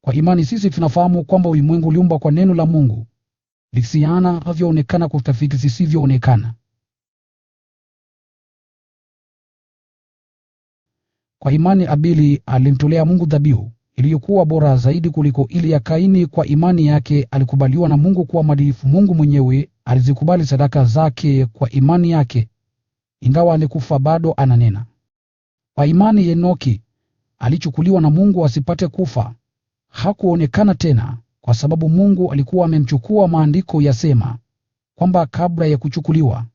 Kwa imani sisi tunafahamu kwamba ulimwengu uliumbwa kwa neno la Mungu, lisiana havyoonekana kwa utafiti zisivyoonekana. Kwa imani Abeli alimtolea Mungu dhabihu iliyokuwa bora zaidi kuliko ile ya Kaini. Kwa imani yake alikubaliwa na Mungu kuwa mwadilifu. Mungu mwenyewe alizikubali sadaka zake kwa imani yake, ingawa alikufa bado ananena. Kwa imani Enoki alichukuliwa na Mungu asipate kufa. Hakuonekana tena, kwa sababu Mungu alikuwa amemchukua. Maandiko yasema kwamba kabla ya kuchukuliwa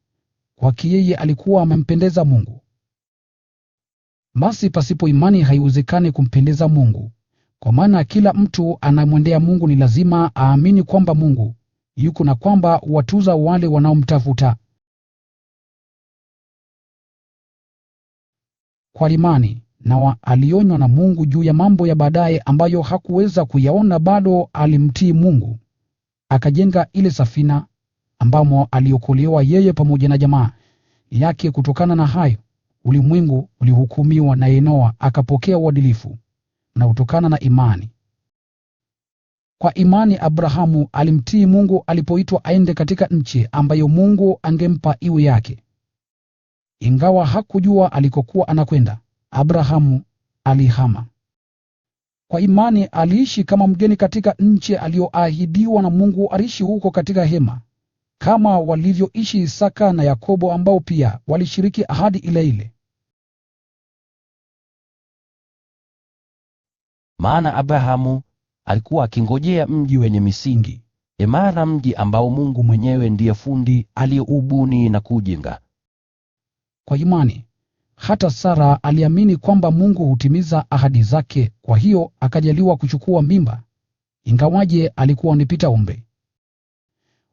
kwake yeye alikuwa amempendeza Mungu. Basi pasipo imani haiwezekani kumpendeza Mungu, kwa maana kila mtu anamwendea Mungu ni lazima aamini kwamba Mungu yuko na kwamba huwatuza wale wanaomtafuta. Kwa imani Noa alionywa na Mungu juu ya mambo ya baadaye ambayo hakuweza kuyaona bado. Alimtii Mungu, akajenga ile safina ambamo aliokolewa yeye pamoja na jamaa yake. Kutokana na hayo, ulimwengu ulihukumiwa, naye Noa akapokea uadilifu na kutokana na imani. Kwa imani Abrahamu alimtii Mungu alipoitwa aende katika nchi ambayo Mungu angempa iwe yake. Ingawa hakujua alikokuwa anakwenda, Abrahamu alihama. Kwa imani aliishi kama mgeni katika nchi aliyoahidiwa na Mungu. Aliishi huko katika hema, kama walivyoishi Isaka na Yakobo, ambao pia walishiriki ahadi ile ile. Maana Abrahamu alikuwa akingojea mji wenye misingi imara, mji ambao Mungu mwenyewe ndiye fundi aliyeubuni na kuujenga. Kwa imani hata Sara aliamini kwamba Mungu hutimiza ahadi zake, kwa hiyo akajaliwa kuchukua mimba, ingawaje alikuwa amepita umri.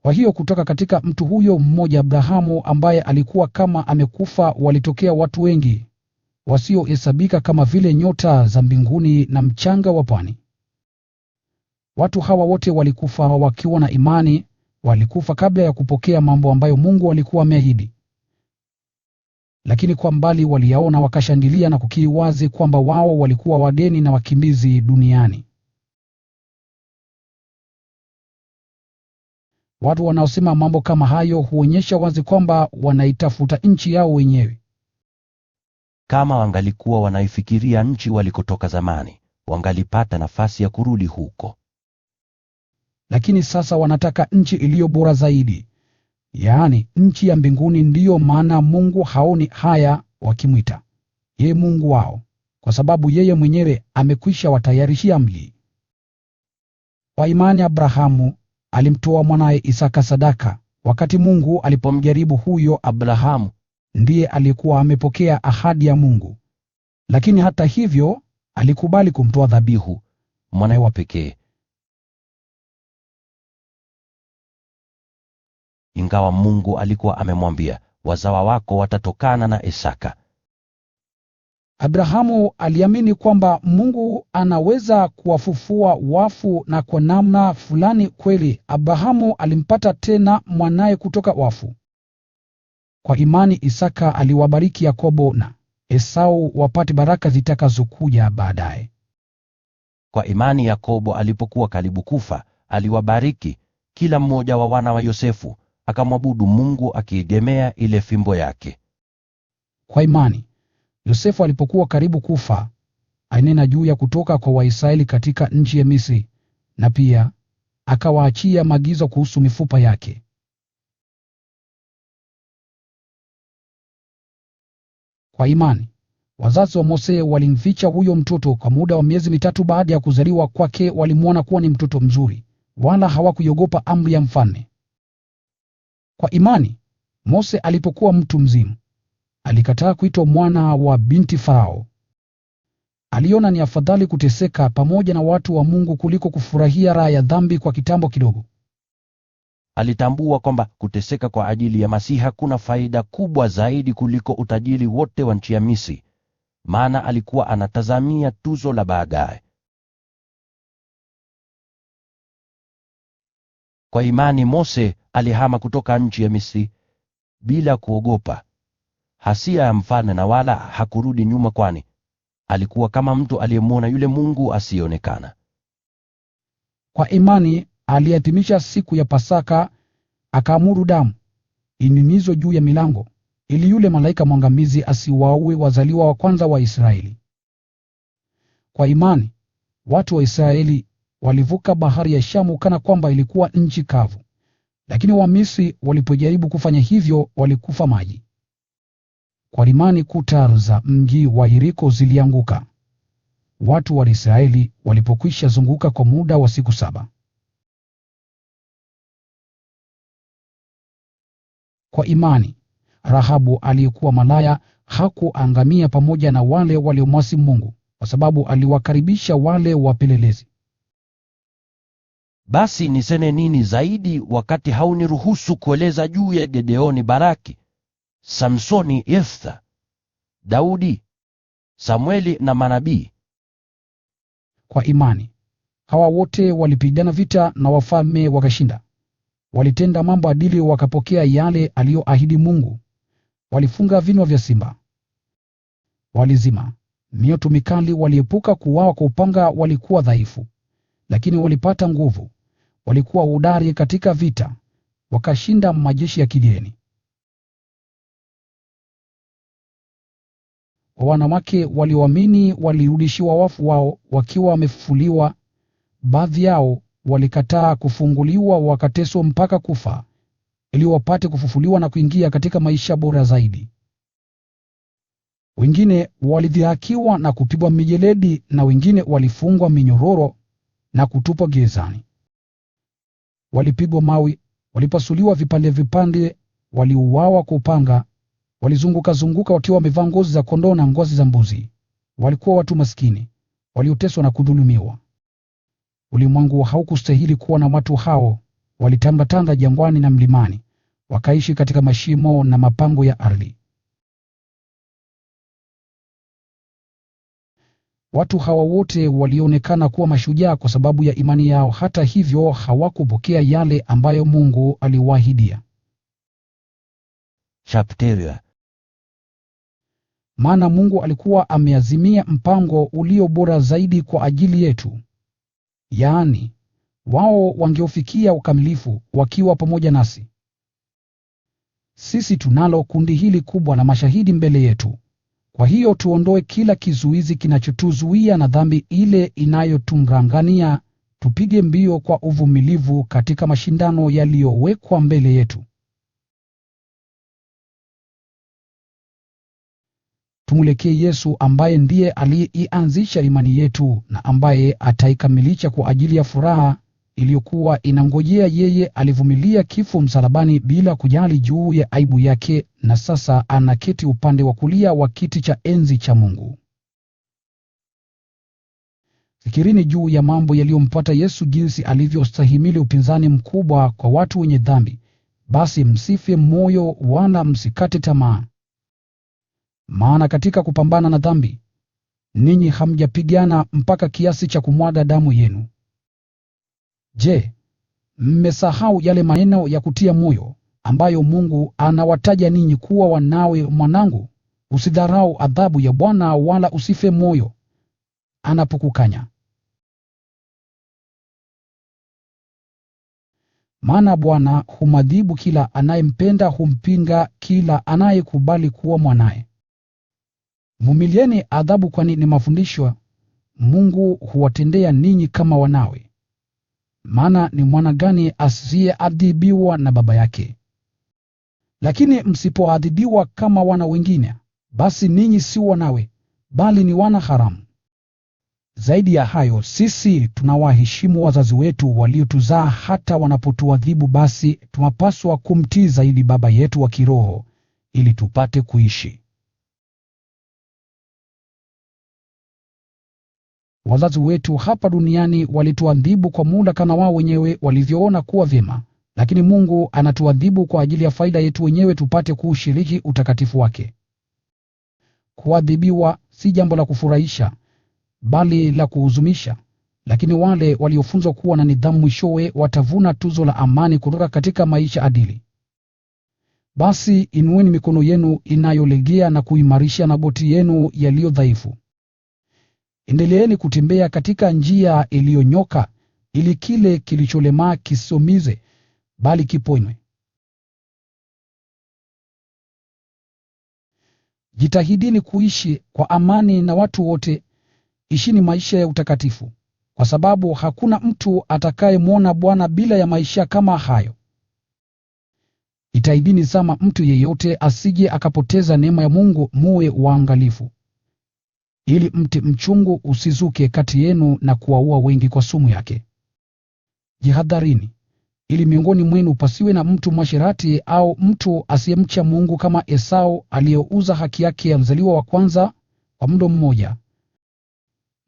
Kwa hiyo kutoka katika mtu huyo mmoja Abrahamu, ambaye alikuwa kama amekufa, walitokea watu wengi wasiohesabika, kama vile nyota za mbinguni na mchanga wa pwani. Watu hawa wote walikufa wakiwa na imani. Walikufa kabla ya kupokea mambo ambayo Mungu alikuwa ameahidi, lakini kwa mbali waliyaona, wakashangilia na kukiri wazi kwamba wao walikuwa wageni na wakimbizi duniani. Watu wanaosema mambo kama hayo huonyesha wazi kwamba wanaitafuta nchi yao wenyewe. Kama wangalikuwa wanaifikiria nchi walikotoka zamani, wangalipata nafasi ya kurudi huko. Lakini sasa wanataka nchi iliyo bora zaidi, yaani nchi ya mbinguni. Ndiyo maana Mungu haoni haya wakimwita yeye Mungu wao, kwa sababu yeye mwenyewe amekwisha watayarishia mji. Kwa imani Abrahamu alimtoa mwanaye Isaka sadaka. Wakati Mungu alipomjaribu, huyo Abrahamu ndiye alikuwa amepokea ahadi ya Mungu, lakini hata hivyo alikubali kumtoa dhabihu mwanawe wa pekee, ingawa Mungu alikuwa amemwambia, wazawa wako watatokana na Isaka. Abrahamu aliamini kwamba Mungu anaweza kuwafufua wafu, na kwa namna fulani kweli Abrahamu alimpata tena mwanaye kutoka wafu. Kwa imani Isaka aliwabariki Yakobo na Esau wapate baraka zitakazokuja baadaye. Kwa imani Yakobo alipokuwa karibu kufa, aliwabariki kila mmoja wa wana wa Yosefu, akamwabudu Mungu akiegemea ile fimbo yake. Kwa imani Yosefu alipokuwa karibu kufa, alinena juu ya kutoka kwa Waisraeli katika nchi ya Misri, na pia akawaachia maagizo kuhusu mifupa yake. Kwa imani wazazi wa Mose walimficha huyo mtoto kwa muda wa miezi 3. Baada ya kuzaliwa kwake, walimwona kuwa ni mtoto mzuri, wala hawakuiogopa amri ya mfalme. Kwa imani Mose alipokuwa mtu mzima, alikataa kuitwa mwana wa binti Farao. Aliona ni afadhali kuteseka pamoja na watu wa Mungu kuliko kufurahia raha ya dhambi kwa kitambo kidogo. Alitambua kwamba kuteseka kwa ajili ya Masiha kuna faida kubwa zaidi kuliko utajiri wote wa nchi ya Misri, maana alikuwa anatazamia tuzo la baadaye. Kwa imani Mose alihama kutoka nchi ya Misri bila kuogopa hasira ya mfalme, na wala hakurudi nyuma, kwani alikuwa kama mtu aliyemwona yule Mungu asiyeonekana. Kwa imani aliadhimisha siku ya Pasaka, akaamuru damu inyunyizwe juu ya milango, ili yule malaika mwangamizi asiwaue wazaliwa wa kwanza wa Israeli. Kwa imani, watu wa Israeli walivuka bahari ya Shamu kana kwamba ilikuwa nchi kavu. Lakini Wamisri walipojaribu kufanya hivyo walikufa maji. Kwa imani kuta za mji wa Yeriko zilianguka, watu wa Israeli walipokwisha zunguka kwa muda wa siku 7. Kwa imani, Rahabu aliyekuwa malaya hakuangamia pamoja na wale waliomwasi Mungu, kwa sababu aliwakaribisha wale wapelelezi. Basi niseme nini zaidi wakati hauniruhusu kueleza juu ya Gideoni, Baraki, Samsoni, Yeftha, Daudi, Samweli na manabii? Kwa imani, hawa wote walipigana vita na wafalme wakashinda. Walitenda mambo adili, wakapokea yale aliyoahidi Mungu. Walifunga vinywa vya simba. Walizima mioto mikali, waliepuka kuuawa kwa upanga. Walikuwa dhaifu, lakini walipata nguvu. Walikuwa hodari katika vita, wakashinda majeshi ya kigeni. Wanawake walioamini walirudishiwa wafu wao wakiwa wamefufuliwa. Baadhi yao walikataa kufunguliwa, wakateswa mpaka kufa, ili wapate kufufuliwa na kuingia katika maisha bora zaidi. Wengine walidhihakiwa na kupigwa mijeledi, na wengine walifungwa minyororo na kutupwa gerezani. Walipigwa mawe, walipasuliwa vipande vipande, waliuawa kwa upanga, walizunguka wakiwa wamevaa ngozi za kondoo na ngozi za mbuzi. Walikuwa watu maskini, walioteswa na kudhulumiwa. Ulimwengu haukustahili kuwa na watu hao. Walitangatanga jangwani na mlimani, wakaishi katika mashimo na mapango ya ardhi. Watu hawa wote walionekana kuwa mashujaa kwa sababu ya imani yao. Hata hivyo hawakupokea yale ambayo Mungu aliwaahidia. Chapteria. Maana Mungu alikuwa ameazimia mpango ulio bora zaidi kwa ajili yetu. Yaani, wao wangeufikia ukamilifu wakiwa pamoja nasi. Sisi tunalo kundi hili kubwa la mashahidi mbele yetu. Kwa hiyo tuondoe kila kizuizi kinachotuzuia na dhambi ile inayotungangania, tupige mbio kwa uvumilivu katika mashindano yaliyowekwa mbele yetu. Tumwelekee Yesu, ambaye ndiye aliyeianzisha imani yetu na ambaye ataikamilisha. Kwa ajili ya furaha iliyokuwa inangojea yeye alivumilia kifo msalabani bila kujali juu ya aibu yake, na sasa anaketi upande wa kulia wa kiti cha enzi cha Mungu. Fikirini juu ya mambo yaliyompata Yesu, jinsi alivyostahimili upinzani mkubwa kwa watu wenye dhambi. Basi msife moyo wala msikate tamaa. Maana katika kupambana na dhambi, ninyi hamjapigana mpaka kiasi cha kumwaga damu yenu. Je, mmesahau yale maneno ya kutia moyo ambayo Mungu anawataja ninyi kuwa wanawe? Mwanangu, usidharau adhabu ya Bwana, wala usife moyo anapokukanya. Maana Bwana humwadhibu kila anayempenda, humpinga kila anayekubali kuwa mwanaye. Vumilieni adhabu, kwani ni mafundisho Mungu huwatendea ninyi kama wanawe. Maana ni mwana gani asiyeadhibiwa na baba yake? Lakini msipoadhibiwa kama wana wengine, basi ninyi si wanawe, bali ni wana haramu. Zaidi ya hayo, sisi tunawaheshimu wazazi wetu waliotuzaa. Hata wanapotuadhibu, basi tunapaswa kumtii zaidi Baba yetu wa kiroho, ili tupate kuishi. Wazazi wetu hapa duniani walituadhibu kwa muda kama wao wenyewe walivyoona kuwa vyema, lakini Mungu anatuadhibu kwa ajili ya faida yetu wenyewe, tupate kuushiriki utakatifu wake. Kuadhibiwa si jambo la kufurahisha, bali la kuhuzunisha, lakini wale waliofunzwa kuwa na nidhamu mwishowe watavuna tuzo la amani kutoka katika maisha adili. Basi inueni mikono yenu inayolegea na kuimarisha magoti yenu yaliyo dhaifu. Endeleeni kutembea katika njia iliyonyoka, ili kile kilicholemaa kisiumize, bali kiponywe. Jitahidini kuishi kwa amani na watu wote, ishini maisha ya utakatifu, kwa sababu hakuna mtu atakayemwona Bwana bila ya maisha kama hayo. Itaibini sana mtu yeyote asije akapoteza neema ya Mungu. Muwe waangalifu, ili mti mchungu usizuke kati yenu na kuwaua wengi kwa sumu yake. Jihadharini, ili miongoni mwenu pasiwe na mtu mwasherati au mtu asiyemcha Mungu kama Esau, aliyeuza haki yake ya mzaliwa wa kwanza kwa mlo mmoja.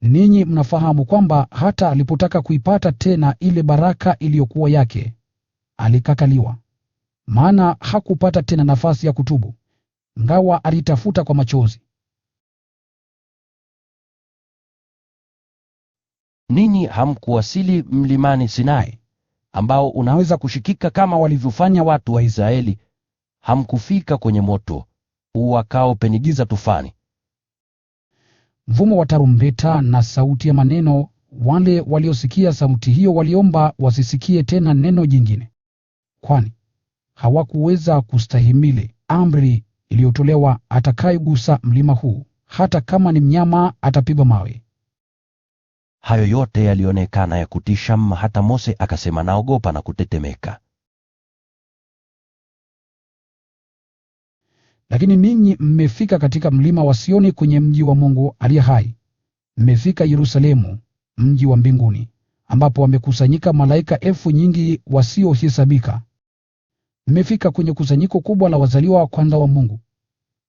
Ninyi mnafahamu kwamba hata alipotaka kuipata tena ile baraka iliyokuwa yake, alikataliwa, maana hakupata tena nafasi ya kutubu, ingawa alitafuta kwa machozi. Ninyi hamkuwasili mlimani Sinai, ambao unaweza kushikika kama walivyofanya watu wa Israeli. Hamkufika kwenye moto uwakao penye giza tufani, Mvumo wa tarumbeta na sauti ya maneno. Wale waliosikia sauti hiyo waliomba wasisikie tena neno jingine, kwani hawakuweza kustahimili amri iliyotolewa: atakayegusa mlima huu, hata kama ni mnyama, atapigwa mawe. Hayo yote yalionekana ya kutisha, hata Mose akasema, naogopa na kutetemeka. Lakini ninyi mmefika katika mlima wa Sioni, kwenye mji wa Mungu aliye hai. Mmefika Yerusalemu, mji wa mbinguni, ambapo wamekusanyika malaika elfu nyingi wasiohesabika. Mmefika kwenye kusanyiko kubwa la wazaliwa wa kwanza wa Mungu,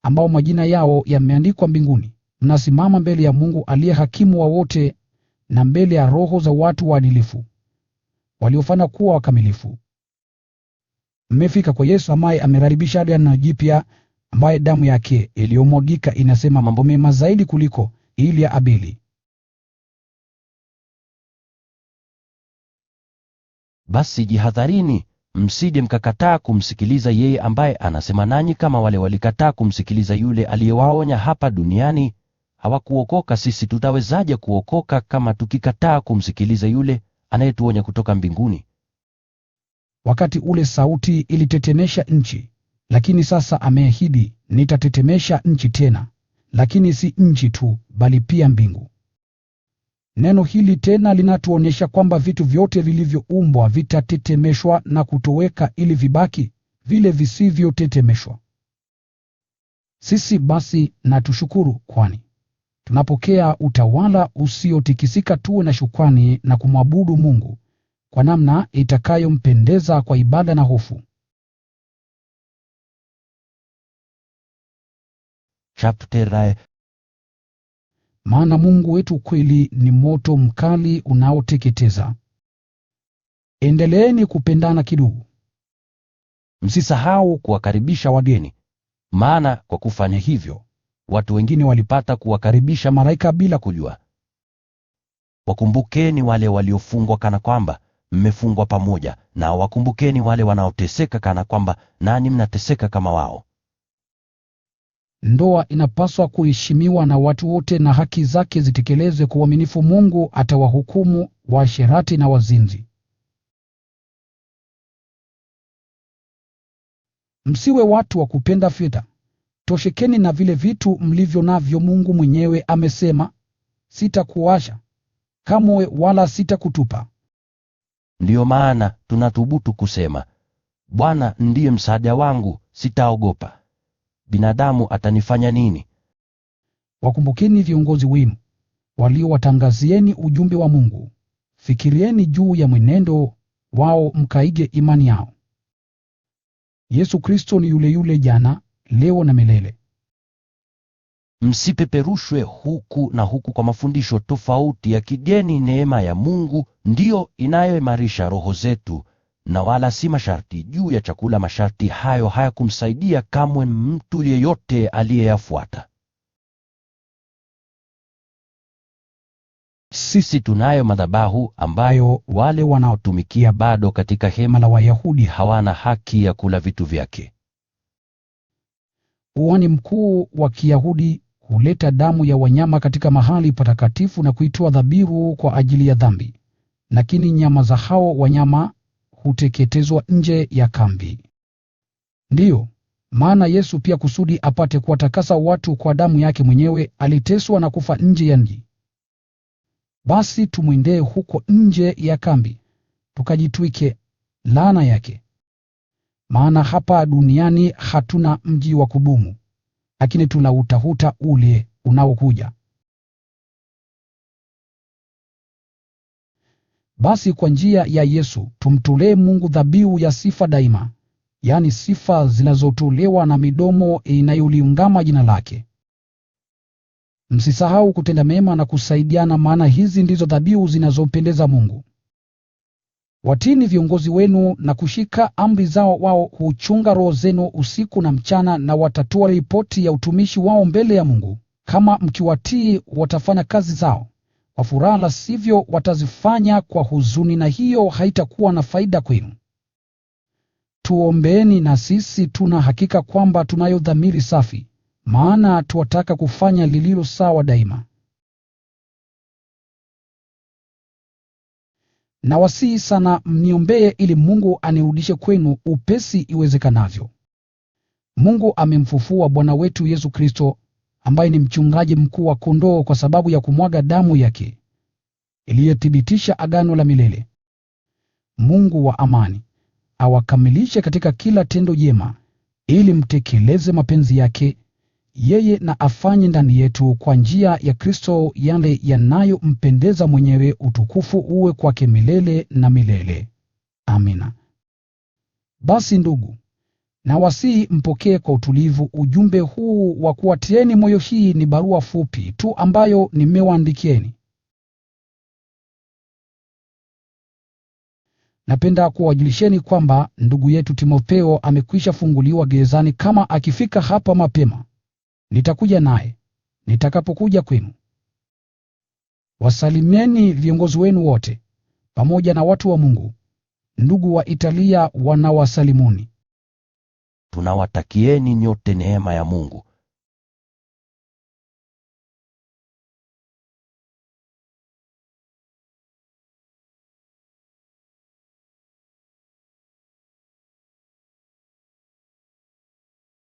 ambao majina yao yameandikwa mbinguni. Mnasimama mbele ya Mungu aliye hakimu wa wote, na mbele ya roho za watu waadilifu, waliofanya kuwa wakamilifu. Mmefika kwa Yesu, ambaye ameraribisha agano jipya, ambaye damu yake iliyomwagika inasema mambo mema zaidi kuliko ile ya Abeli. Basi jihadharini, msije mkakataa kumsikiliza yeye ambaye anasema nanyi, kama wale walikataa kumsikiliza yule aliyewaonya hapa duniani. Hawakuokoka. Sisi tutawezaje kuokoka kama tukikataa kumsikiliza yule anayetuonya kutoka mbinguni? Wakati ule sauti ilitetemesha nchi, lakini sasa ameahidi, nitatetemesha nchi tena, lakini si nchi tu, bali pia mbingu. Neno hili tena linatuonyesha kwamba vitu vyote vilivyoumbwa vitatetemeshwa na kutoweka, ili vibaki vile visivyotetemeshwa. Sisi basi na tushukuru, kwani tunapokea utawala usiotikisika. Tuwe na shukrani na kumwabudu Mungu kwa namna itakayompendeza, kwa ibada na hofu. Chapter. Maana Mungu wetu kweli ni moto mkali unaoteketeza. Endeleeni kupendana kidugu. Msisahau kuwakaribisha wageni, maana kwa kufanya hivyo watu wengine walipata kuwakaribisha malaika bila kujua. Wakumbukeni wale waliofungwa kana kwamba mmefungwa pamoja nao. Wakumbukeni wale wanaoteseka kana kwamba nanyi mnateseka kama wao. Ndoa inapaswa kuheshimiwa na watu wote, na haki zake zitekelezwe kwa uaminifu. Mungu atawahukumu waasherati na wazinzi. Msiwe watu wa kupenda fedha. Toshekeni na vile vitu mlivyo navyo. Mungu mwenyewe amesema, sitakuacha kamwe wala sitakutupa. Ndiyo maana tunathubutu kusema, Bwana ndiye msaada wangu, sitaogopa. Binadamu atanifanya nini? Wakumbukeni viongozi wenu waliowatangazieni ujumbe wa Mungu. Fikirieni juu ya mwenendo wao, mkaige imani yao. Yesu Kristo ni yule yule jana, leo na milele. Msipeperushwe huku na huku kwa mafundisho tofauti ya kigeni. Neema ya Mungu ndiyo inayoimarisha roho zetu, na wala si masharti juu ya chakula. Masharti hayo hayakumsaidia kamwe mtu yeyote aliyeyafuata. Sisi tunayo madhabahu ambayo wale wanaotumikia bado katika hema la Wayahudi hawana haki ya kula vitu vyake. Kuhani mkuu wa Kiyahudi huleta damu ya wanyama katika mahali patakatifu na kuitoa dhabihu kwa ajili ya dhambi, lakini nyama za hao wanyama huteketezwa nje ya kambi. Ndiyo maana Yesu pia, kusudi apate kuwatakasa watu kwa damu yake mwenyewe, aliteswa na kufa nje ya mji. Basi tumwendee huko nje ya kambi, tukajitwike laana yake. Maana hapa duniani hatuna mji wa kudumu, lakini tunautafuta ule unaokuja. Basi kwa njia ya Yesu tumtolee Mungu dhabihu ya sifa daima, yaani sifa zinazotolewa na midomo inayoliungama jina lake. Msisahau kutenda mema na kusaidiana, maana hizi ndizo dhabihu zinazompendeza Mungu. Watiini viongozi wenu na kushika amri zao. Wao huchunga roho zenu usiku na mchana, na watatoa ripoti ya utumishi wao mbele ya Mungu. Kama mkiwatii, watafanya kazi zao kwa furaha, la sivyo watazifanya kwa huzuni, na hiyo haitakuwa na faida kwenu. Tuombeeni. Na sisi tuna hakika kwamba tunayo dhamiri safi, maana tuwataka kufanya lililo sawa daima. Nawasihi sana mniombee ili Mungu anirudishe kwenu upesi iwezekanavyo. Mungu amemfufua Bwana wetu Yesu Kristo, ambaye ni mchungaji mkuu wa kondoo, kwa sababu ya kumwaga damu yake iliyothibitisha agano la milele. Mungu wa amani awakamilishe katika kila tendo jema, ili mtekeleze mapenzi yake yeye, na afanye ndani yetu kwa njia ya Kristo yale yanayompendeza mwenyewe. Utukufu uwe kwake milele na milele. Amina. Basi ndugu, nawasihi mpokee kwa utulivu ujumbe huu wa kuwatieni moyo. Hii ni barua fupi tu ambayo nimewaandikieni. Napenda kuwajulisheni kwamba ndugu yetu Timotheo amekwisha funguliwa gerezani. Kama akifika hapa mapema, nitakuja naye nitakapokuja kwenu. Wasalimieni viongozi wenu wote, pamoja na watu wa Mungu. Ndugu wa Italia wanawasalimuni. Tunawatakieni nyote neema ya Mungu